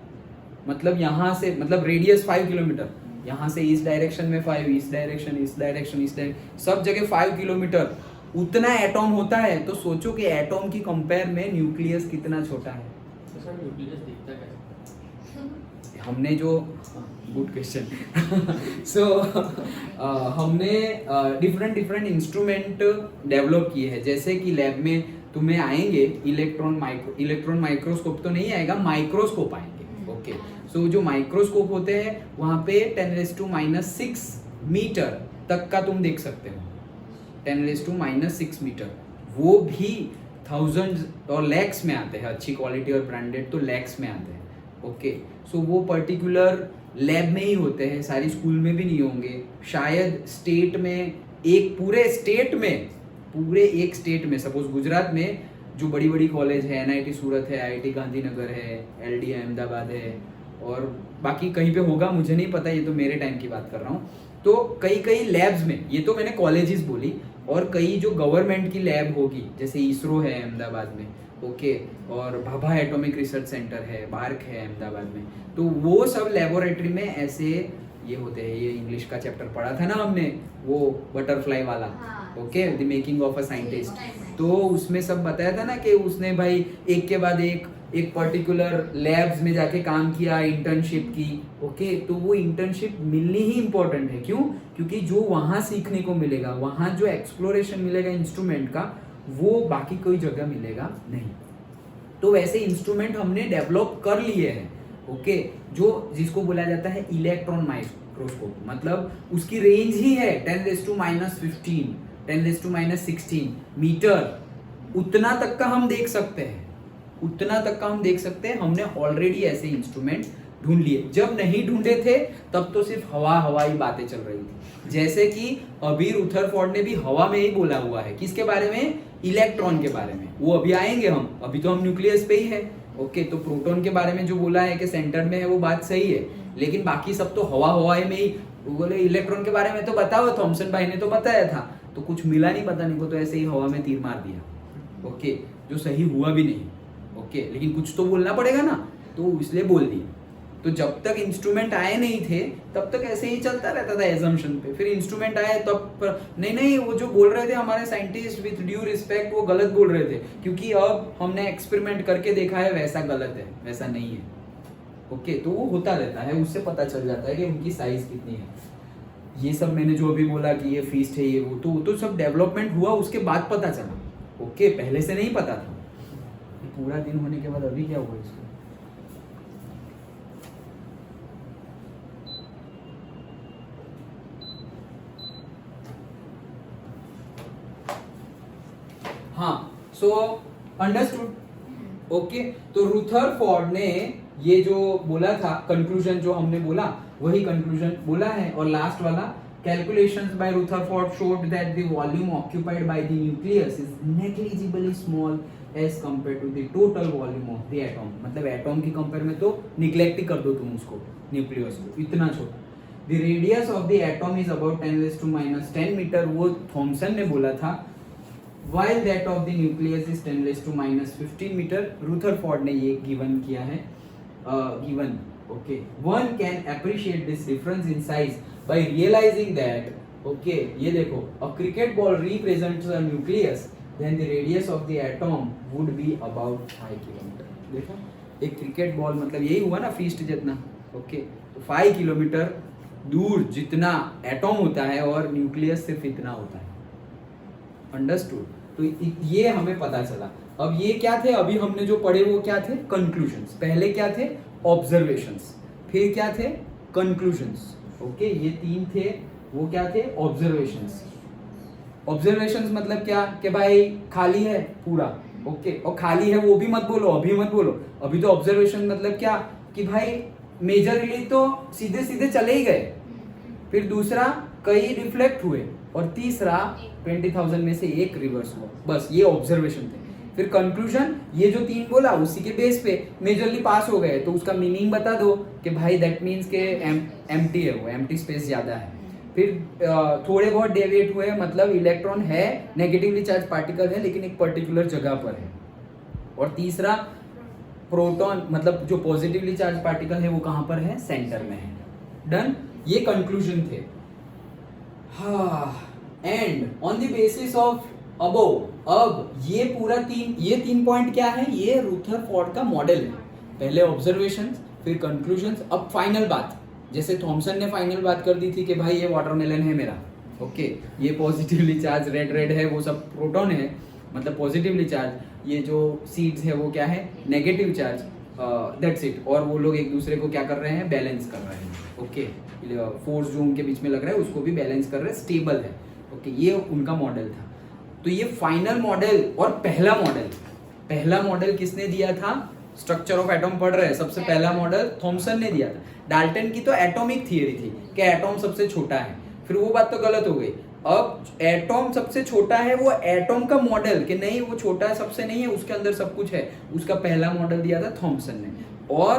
मतलब यहां से, मतलब रेडियस 5 किलोमीटर, यहां से इस डायरेक्शन में 5, इस डायरेक्शन, इस डायरेक्शन, इस डायरेक्शन, सब जगह 5 किलोमीटर उतना एटॉम होता है। तो सोचो कि एटॉम की कंपेयर में न्यूक्लियस कितना छोटा है। न्यूक्लियस दिखता कैसे? हमने जो, गुड क्वेश्चन सो हमने डिफरेंट इंस्ट्रूमेंट डेवलप किए हैं। जैसे कि लैब में तुम्हें आएंगे इलेक्ट्रॉन माइक्रोस्कोप तो नहीं आएगा, माइक्रोस्कोप आएंगे। ओके, सो जो माइक्रोस्कोप होते हैं वहां पे 10⁻6 मीटर तक का तुम देख सकते हो। 10⁻6 मीटर, वो भी थाउजेंड्स और लैक्स में आते हैं। अच्छी क्वालिटी और ब्रांडेड तो लैक्स में आते हैं। ओके, सो वो पर्टिकुलर लैब में ही होते हैं, सारी स्कूल में भी नहीं होंगे। शायद स्टेट में, एक पूरे एक स्टेट में, सपोज गुजरात में जो बड़ी बड़ी कॉलेज है, NIT सूरत है, IIT गांधीनगर है, LD अहमदाबाद है, और बाकी कहीं पे होगा मुझे नहीं पता, ये तो मेरे टाइम की बात कर रहा हूँ। तो कई लैब्स में, ये तो मैंने कॉलेजेस बोली, और कई जो गवर्नमेंट की लैब होगी, जैसे इसरो है अहमदाबाद में, ओके, और भाभा एटॉमिक रिसर्च सेंटर है, बार्क है अहमदाबाद में, तो वो सब लेबोरेटरी में ऐसे ये होते हैं। ये इंग्लिश का चैप्टर पढ़ा था ना हमने, वो बटरफ्लाई वाला, okay, the making of a scientist. तो उसमें सब बताया था ना कि उसने भाई एक के बाद एक पर्टिकुलर लैब्स में जाके काम किया, इंटर्नशिप की। ओके, तो वो इंटर्नशिप मिलनी ही इंपॉर्टेंट है। क्यों? क्योंकि जो वहाँ सीखने को मिलेगा, वहाँ जो एक्सप्लोरेशन मिलेगा इंस्ट्रूमेंट का, वो बाकी कोई जगह मिलेगा नहीं। तो वैसे इंस्ट्रूमेंट हमने डेवलप कर लिए हैं, ओके, जो जिसको बोला जाता है इलेक्ट्रॉन माइक्रोस्कोप, मतलब उसकी रेंज ही है 10⁻15, 10⁻16 मीटर, उतना तक का हम देख सकते हैं, उतना तक का हम देख सकते हैं। हमने ऑलरेडी ऐसे इंस्ट्रूमेंट ढूंढ लिए। जब नहीं ढूंढे थे तब तो सिर्फ हवाई बातें चल रही थी, जैसे कि अभी रुथरफोर्ड ने भी हवा में ही बोला हुआ है, किसके बारे में, इलेक्ट्रॉन के बारे में। वो अभी आएंगे हम, अभी तो हम न्यूक्लियस पे ही है, ओके। तो प्रोटॉन के बारे में जो बोला है कि सेंटर में है, वो बात सही है, लेकिन बाकी सब तो हवाई में ही। वो बोले इलेक्ट्रॉन के बारे में तो बताओ, थॉमसन भाई ने तो बताया था, तो कुछ मिला नहीं, पता नहीं को तो ऐसे ही हवा में तीर मार दिया, ओके, जो सही हुआ भी नहीं, ओके, लेकिन कुछ तो बोलना पड़ेगा ना, तो इसलिए बोल दिया। तो जब तक इंस्ट्रूमेंट आए नहीं थे तब तक ऐसे ही चलता रहता था एजम्पशन पे, फिर इंस्ट्रूमेंट आए तब नहीं वो जो बोल रहे थे हमारे साइंटिस्ट, विद ड्यू रिस्पेक्ट, वो गलत बोल रहे थे, क्योंकि अब हमने एक्सपेरिमेंट करके देखा है वैसा गलत है, वैसा नहीं है, ओके। तो वो होता रहता है, उससे पता चल जाता है कि उनकी साइज कितनी है। ये सब मैंने जो अभी बोला कि ये फीस्ट है, ये वो तो सब डेवलपमेंट हुआ उसके बाद पता चला, ओके, पहले से नहीं पता था। पूरा दिन होने के बाद अभी क्या हुआ इसको, हाँ, सो अंडरस्टूड, ओके। तो रुथरफोर्ड ने ये जो बोला था कंक्लूजन, जो हमने बोला वही कंक्लूजन बोला है। और लास्ट वाला, calculations by Rutherford showed that the volume occupied by the nucleus is negligibly small as compare to the total volume of the atom, मतलब एटॉम की कंपेयर में तो निग्लेक्ट ही कर दो तुम उसको, न्यूक्लियस को, इतना छोटा। The radius of the atom is about 10⁻10 metre, वो थॉमसन ने बोला था, while that of the nucleus is 10⁻15 metre, Rutherford ने ये गिवन किया है, given, okay. One can appreciate this difference in size by realizing that, okay, ये देखो, a cricket ball represents a nucleus, then the radius of the atom would be about 5 kilometre. देखो, एक cricket ball मतलब यही हुआ ना feast जितना, okay, तो 5 किलोमीटर दूर जितना एटॉम होता है और न्यूक्लियस सिर्फ इतना होता है, अंडरस्टूड। तो ये हमें पता चला। अब ये क्या थे, अभी हमने जो पढ़े वो क्या थे, कंक्लूजन्स। पहले क्या थे, ऑब्जर्वेशंस, फिर क्या थे, कंक्लूजन्स, ओके। ये तीन थे, वो क्या थे, ऑब्जर्वेशंस। ऑब्जर्वेशंस मतलब क्या, कि भाई खाली है पूरा, ओके, और खाली है वो भी मत बोलो, अभी मत बोलो। अभी तो ऑब्जर्वेशन मतलब क्या, कि भाई मेजरली तो सीधे सीधे चले ही गए, फिर दूसरा कई रिफ्लेक्ट हुए, और तीसरा 20,000 में से एक रिवर्स हुआ, बस ये ऑब्जर्वेशन थे। फिर कंक्लूजन, ये जो तीन बोला उसी के बेस पे मेजरली पास हो गए, तो उसका मीनिंग बता दो कि भाई दैट मीन्स के एम्प्टी है, वो एम्प्टी स्पेस ज्यादा है। फिर थोड़े बहुत डेविएट हुए, मतलब इलेक्ट्रॉन है, नेगेटिवली चार्ज पार्टिकल है, लेकिन एक पर्टिकुलर जगह पर है। और तीसरा प्रोटॉन, मतलब जो पॉजिटिवली चार्ज पार्टिकल है वो कहाँ पर है, सेंटर में है। डन, ये कंक्लूजन थे। And on the basis of above, अब ये पूरा ये तीन पॉइंट क्या है, ये रुथरफोर्ड का मॉडल है। पहले ऑब्जर्वेशंस, फिर कंक्लूजन्स, अब फाइनल बात। जैसे थॉमसन ने फाइनल बात कर दी थी कि भाई ये वाटरमेलन है मेरा, ओके, ये पॉजिटिवली चार्ज रेड है, वो सब प्रोटॉन है, मतलब पॉजिटिवली चार्ज। ये जो सीड्स है वो क्या है, नेगेटिव चार्ज, दैट्स इट। और वो लोग एक दूसरे को क्या कर रहे हैं, बैलेंस कर रहे हैं, ओके। फोर्स जो उनके बीच में लग रहा है उसको भी बैलेंस कर रहे हैं, स्टेबल है, ओके। ये उनका मॉडल था। तो ये फाइनल मॉडल और पहला मॉडल किसने दिया था, स्ट्रक्चर ऑफ एटॉम पढ़ रहे हैं, सबसे पहला मॉडल थॉमसन ने दिया था। डाल्टन की तो एटॉमिक थियरी थी कि एटॉम सबसे छोटा है, फिर वो बात तो गलत हो गई। अब एटॉम सबसे छोटा है, वो एटॉम का मॉडल कि नहीं वो छोटा सबसे नहीं है, उसके अंदर सब कुछ है, उसका पहला मॉडल दिया था थॉमसन ने। और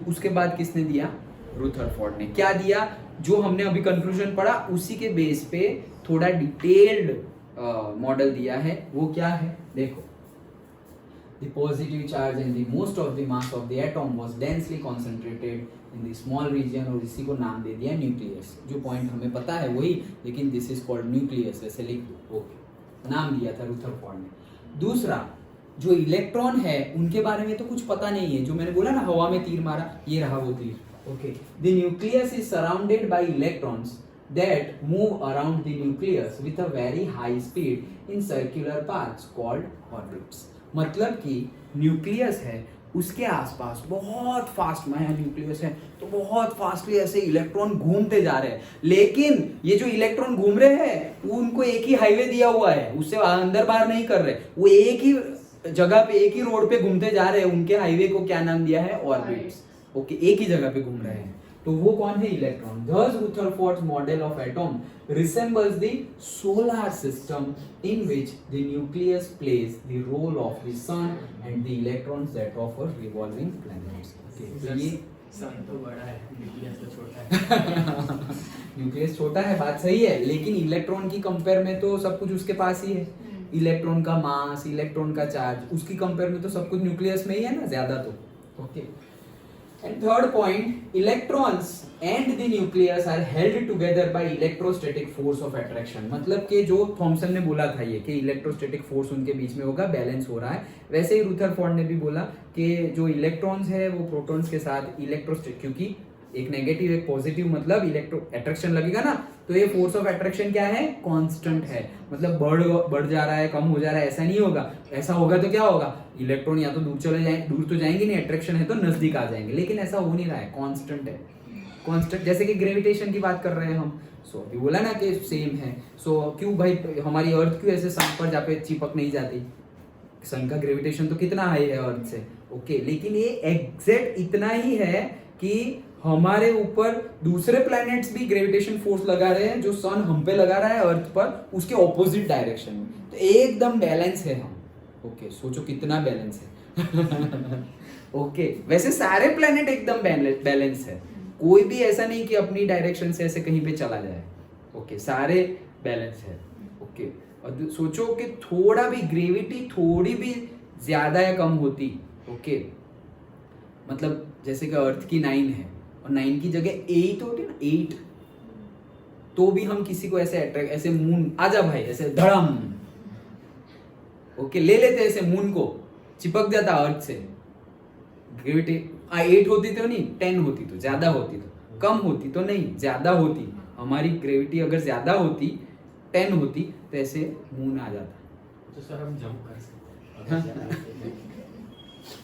उसके बाद किसने दिया, रुथरफोर्ड ने। क्या दिया, जो हमने अभी कंक्लूजन पढ़ा उसी के बेस पे थोड़ा डिटेल्ड मॉडल दिया है। वो क्या है, देखो, the positive charge and the most of the mass of the atom was densely concentrated in the small region, और इसी को नाम दे दिया न्यूक्लियस। जो पॉइंट हमें पता है वही, लेकिन दिस इज कॉल्ड न्यूक्लियस, वैसे लिख दो, ओके, नाम दिया था रुथरफोर्ड ने। दूसरा, जो इलेक्ट्रॉन है उनके बारे में तो कुछ पता नहीं है, जो मैंने बोला ना हवा में तीर मारा, ये रहा वो तीर, okay. The nucleus is surrounded by electrons that move around the nucleus with a very high speed in circular paths called orbits. मतलब कि न्यूक्लियस है, उसके आसपास बहुत फास्ट में न्यूक्लियस है तो बहुत फास्टली ऐसे इलेक्ट्रॉन घूमते जा रहे हैं, लेकिन ये जो इलेक्ट्रॉन घूम रहे हैं वो उनको एक ही हाईवे दिया हुआ है, उससे अंदर बाहर नहीं कर रहे, वो एक ही जगह पे एक ही रोड पे घूमते जा रहे हैं। उनके हाईवे को क्या नाम दिया है? ऑर्बिट्स। ओके, एक ही जगह पे घूम रहे हैं। तो वो कौन है? Electron. Thus Rutherford's model of atom resembles the solar system in which the nucleus plays the role of the sun and the electrons that of a revolving planets. Okay, तो ये सन तो बड़ा है, न्यूक्लियस तो छोटा है। न्यूक्लियस छोटा है, बात सही है, लेकिन इलेक्ट्रॉन की कंपेयर में तो सब कुछ उसके पास ही है। इलेक्ट्रॉन का मास, इलेक्ट्रॉन का चार्ज, उसकी कंपेयर में तो सब कुछ न्यूक्लियस में ही है ना ज्यादा तो। Okay, and third point, electrons and the nucleus are held together by electrostatic force of attraction. मतलब कि जो थॉमसन ने बोला था ये कि इलेक्ट्रोस्टैटिक फोर्स उनके बीच में होगा, बैलेंस हो रहा है, वैसे ही रुथरफोर्ड ने भी बोला कि जो इलेक्ट्रॉन्स है वो प्रोटॉन्स के साथ इलेक्ट्रोस्टैटिक, क्योंकि एक नेगेटिव एक पॉजिटिव मतलब इलेक्ट्रो अट्रैक्शन लगेगा ना, तो ये फोर्स ऑफ अट्रैक्शन क्या है? कांस्टेंट है, मतलब बढ़ जा रहा है, कम हो जा रहा है, ऐसा नहीं होगा। ऐसा होगा तो क्या होगा? इलेक्ट्रॉन या तो दूर चले जाए, दूर तो जाएंगे नहीं, अट्रैक्शन है तो नजदीक आ जाएंगे, लेकिन ऐसा हो नहीं रहा है, कांस्टेंट है। कांस्टेंट जैसे कि ग्रेविटेशन की बात कर रहे हैं हम, सो अभी बोला ना कि सेम है। सो क्यों भाई हमारी अर्थ क्यों ऐसे सन पर जाके चिपक नहीं जाती? सन का ग्रेविटेशन तो कितना हाई है अर्थ से। ओके, लेकिन ये एग्जैक्ट इतना ही है कि हमारे ऊपर दूसरे प्लैनेट्स भी ग्रेविटेशन फोर्स लगा रहे हैं, जो सन हम पे लगा रहा है अर्थ पर, उसके ऑपोजिट डायरेक्शन में, तो एकदम बैलेंस है हम। ओके, सोचो कितना बैलेंस है। ओके, वैसे सारे प्लैनेट एकदम बैलेंस है, कोई भी ऐसा नहीं कि अपनी डायरेक्शन से ऐसे कहीं पे चला जाए। ओके, सारे बैलेंस है। ओके, और सोचो कि थोड़ा भी ग्रेविटी थोड़ी भी ज्यादा या कम होती, ओके, मतलब जैसे कि अर्थ की 9 है और 9 की जगह 8 होती है ना, 8, तो भी हम किसी को ऐसे अट्रैक्ट, ऐसे मून आजा भाई, ऐसे धड़म, ओके, ले लेते ऐसे मून को, चिपक जाता अर्थ से। ग्रेविटी 8 होती तो नहीं, 10 होती तो, ज्यादा होती तो, कम होती तो नहीं, ज्यादा होती। हमारी ग्रेविटी अगर ज्यादा होती, 10 होती, तो ऐसे मून आ जाता। तो सर हम जंप कर सकते हैं।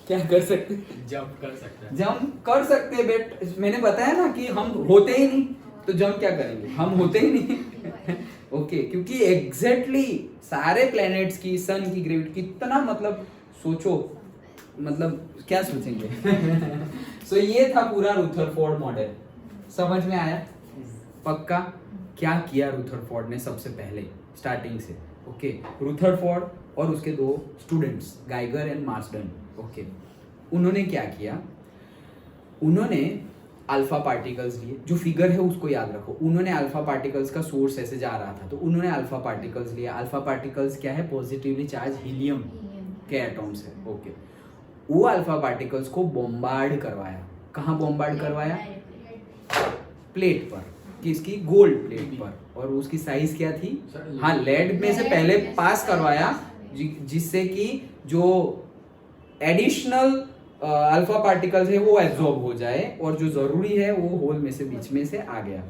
क्या कर सकते? जंप कर सकते हैं। जंप कर सकते हैं, बट मैंने बताया ना कि हम होते ही नहीं, तो जंप क्या करेंगे? हम होते ही नहीं। ओके, क्योंकि एग्जैक्टली सारे प्लैनेट्स की, सन की ग्रेविटी कितना, मतलब सोचो, मतलब क्या सोचेंगे। सो ये था पूरा रुथरफोर्ड मॉडल, समझ में आया? पक्का? क्या किया रुथरफोर्ड ने सबसे पहले स्टार्टिंग से? ओके, रुथरफोर्ड और उसके 2 students Geiger and Marsden, okay, उन्होंने क्या किया? उन्होंने अल्फा पार्टिकल्स लिए, जो फिगर है उसको याद रखो, उन्होंने अल्फा पार्टिकल्स का सोर्स ऐसे जा रहा था, तो उन्होंने अल्फा पार्टिकल्स लिया। अल्फा पार्टिकल्स क्या है? पॉजिटिवली चार्ज हीलियम के एटॉम्स है। ओके, वो अल्फा पार्टिकल्स को बॉम्बार्ड करवाया। कहाँ बॉम्बार्ड करवाया? प्लेट पर, किसकी? गोल्ड प्लेट पर, और उसकी साइज क्या थी? हाँ, लेड में से पहले पास करवाया, जिससे कि जो एडिशनल अल्फा पार्टिकल्स है वो एब्जॉर्ब हो जाए, और जो जरूरी है वो होल में से बीच में से आ गया।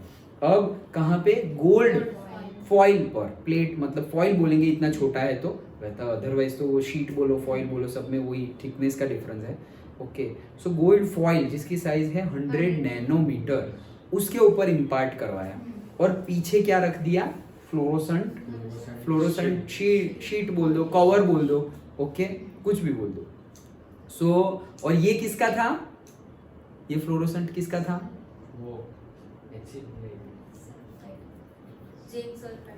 अब कहाँ पे? गोल्ड फॉइल पर, प्लेट मतलब फॉइल बोलेंगे इतना छोटा है तो, वैसा अदरवाइज तो वो शीट बोलो, फॉइल बोलो, सब में वही थिकनेस का डिफरेंस है। ओके, सो गोल्ड फॉइल जिसकी साइज है 100 नैनोमीटर, उसके ऊपर इम्पार्ट करवाया, और पीछे क्या रख दिया? फ्लोरोसेंट शीट बोल दो, कवर बोल दो, ओके, कुछ भी बोल दो। सो और ये किसका था? ये फ्लोरोसेंट किसका था? वो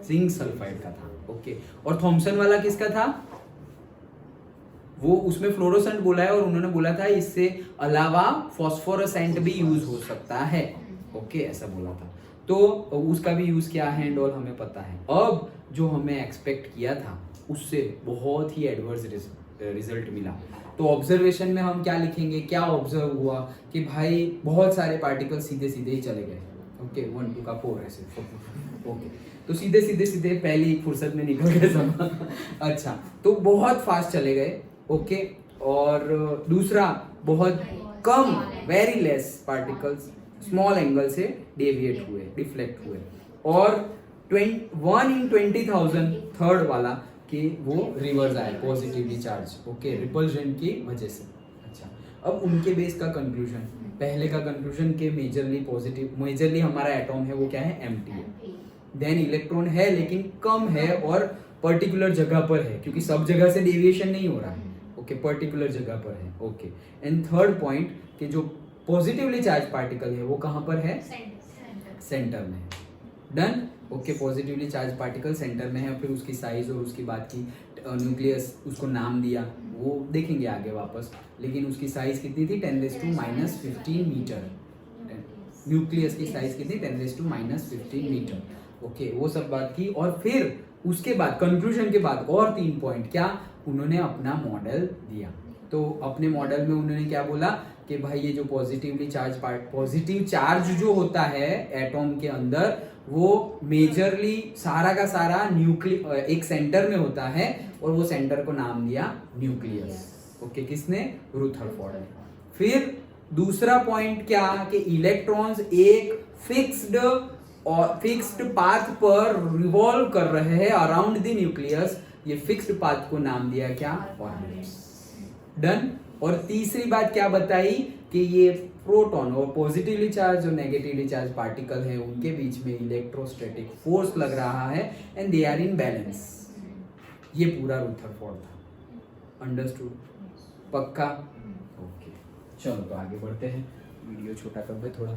जिंक सल्फाइड का था। ओके, और थॉमसन वाला किसका था? वो उसमें फ्लोरोसेंट बोला है, और उन्होंने बोला था इससे अलावा फॉस्फोरेसेंट भी यूज हो सकता है। ओके, ऐसा बोला था, तो उसका भी यूज किया है एंड ऑल, हमें पता है। अब जो हमें एक्सपेक्ट किया था उससे बहुत ही एडवर्स रिजल्ट मिला। तो ऑब्जर्वेशन में हम क्या लिखेंगे? क्या ऑब्जर्व हुआ कि भाई बहुत सारे पार्टिकल सीधे सीधे ही चले गए। ओके, 1 2 का 4 ऐसे। ओके, तो सीधे सीधे पहली फुर्सत में निकल गए सब। अच्छा, तो बहुत फास्ट चले गए। ओके, और दूसरा बहुत कम, very less particles small angle से डेविएट हुए, डिफ्लेक्ट हुए। और 1 in 20,000 थर्ड वाला कि वो रिवर्स आए पॉजिटिवली चार्ज, ओके, रिपल्जन की वजह से। अच्छा, अब उनके बेस का कंक्लूजन, पहले का कंक्लूजन के मेजरली हमारा एटॉम है वो क्या है, एम्प्टी है। देन इलेक्ट्रॉन है लेकिन कम है और पर्टिकुलर जगह पर है, क्योंकि सब जगह से डेविएशन नहीं हो रहा है, ओके, पर्टिकुलर जगह पर है, ओके। एंड थर्ड पॉइंट कि जो पॉजिटिवली चार्ज पार्टिकल है वो कहाँ पर है, सेंटर में है। Done, okay, positively charge particle centre में है। फिर उसकी साइज और उसकी बात की, न्यूक्लियस उसको नाम दिया, वो देखेंगे आगे वापस, लेकिन उसकी साइज कितनी थी, 10⁻⁻15 मीटर। न्यूक्लियस की साइज कितनी, 10⁻⁻15 मीटर, ओके, वो सब बात की। और फिर उसके बाद कंक्लूजन के बाद और 3 पॉइंट, क्या, उन्होंने अपना मॉडल दिया। तो अपने मॉडल में उन्होंने क्या बोला कि भाई ये जो पॉजिटिव चार्ज जो होता है एटॉम के अंदर, वो मेजरली सारा का सारा एक सेंटर में होता है, और वो सेंटर को नाम दिया न्यूक्लियस, ओके, किसने, रुथरफोर्ड ने। फिर दूसरा पॉइंट क्या कि इलेक्ट्रॉन्स एक फिक्स्ड पाथ पर रिवॉल्व कर रहे हैं अराउंड द न्यूक्लियस, ये फिक्स्ड पाथ को नाम दिया क्या, ऑर्बिट्स। डन। और तीसरी बात क्या बताई कि ये प्रोटॉन और पॉजिटिवली चार्ज और नेगेटिवली चार्ज पार्टिकल है, उनके बीच में इलेक्ट्रोस्टैटिक फोर्स लग रहा है and they are in balance. ये पूरा रुथरफोर्ड था। अंडरस्टूड, पक्का, ओके। चलो तो आगे बढ़ते हैं, वीडियो छोटा कर दे थोड़ा।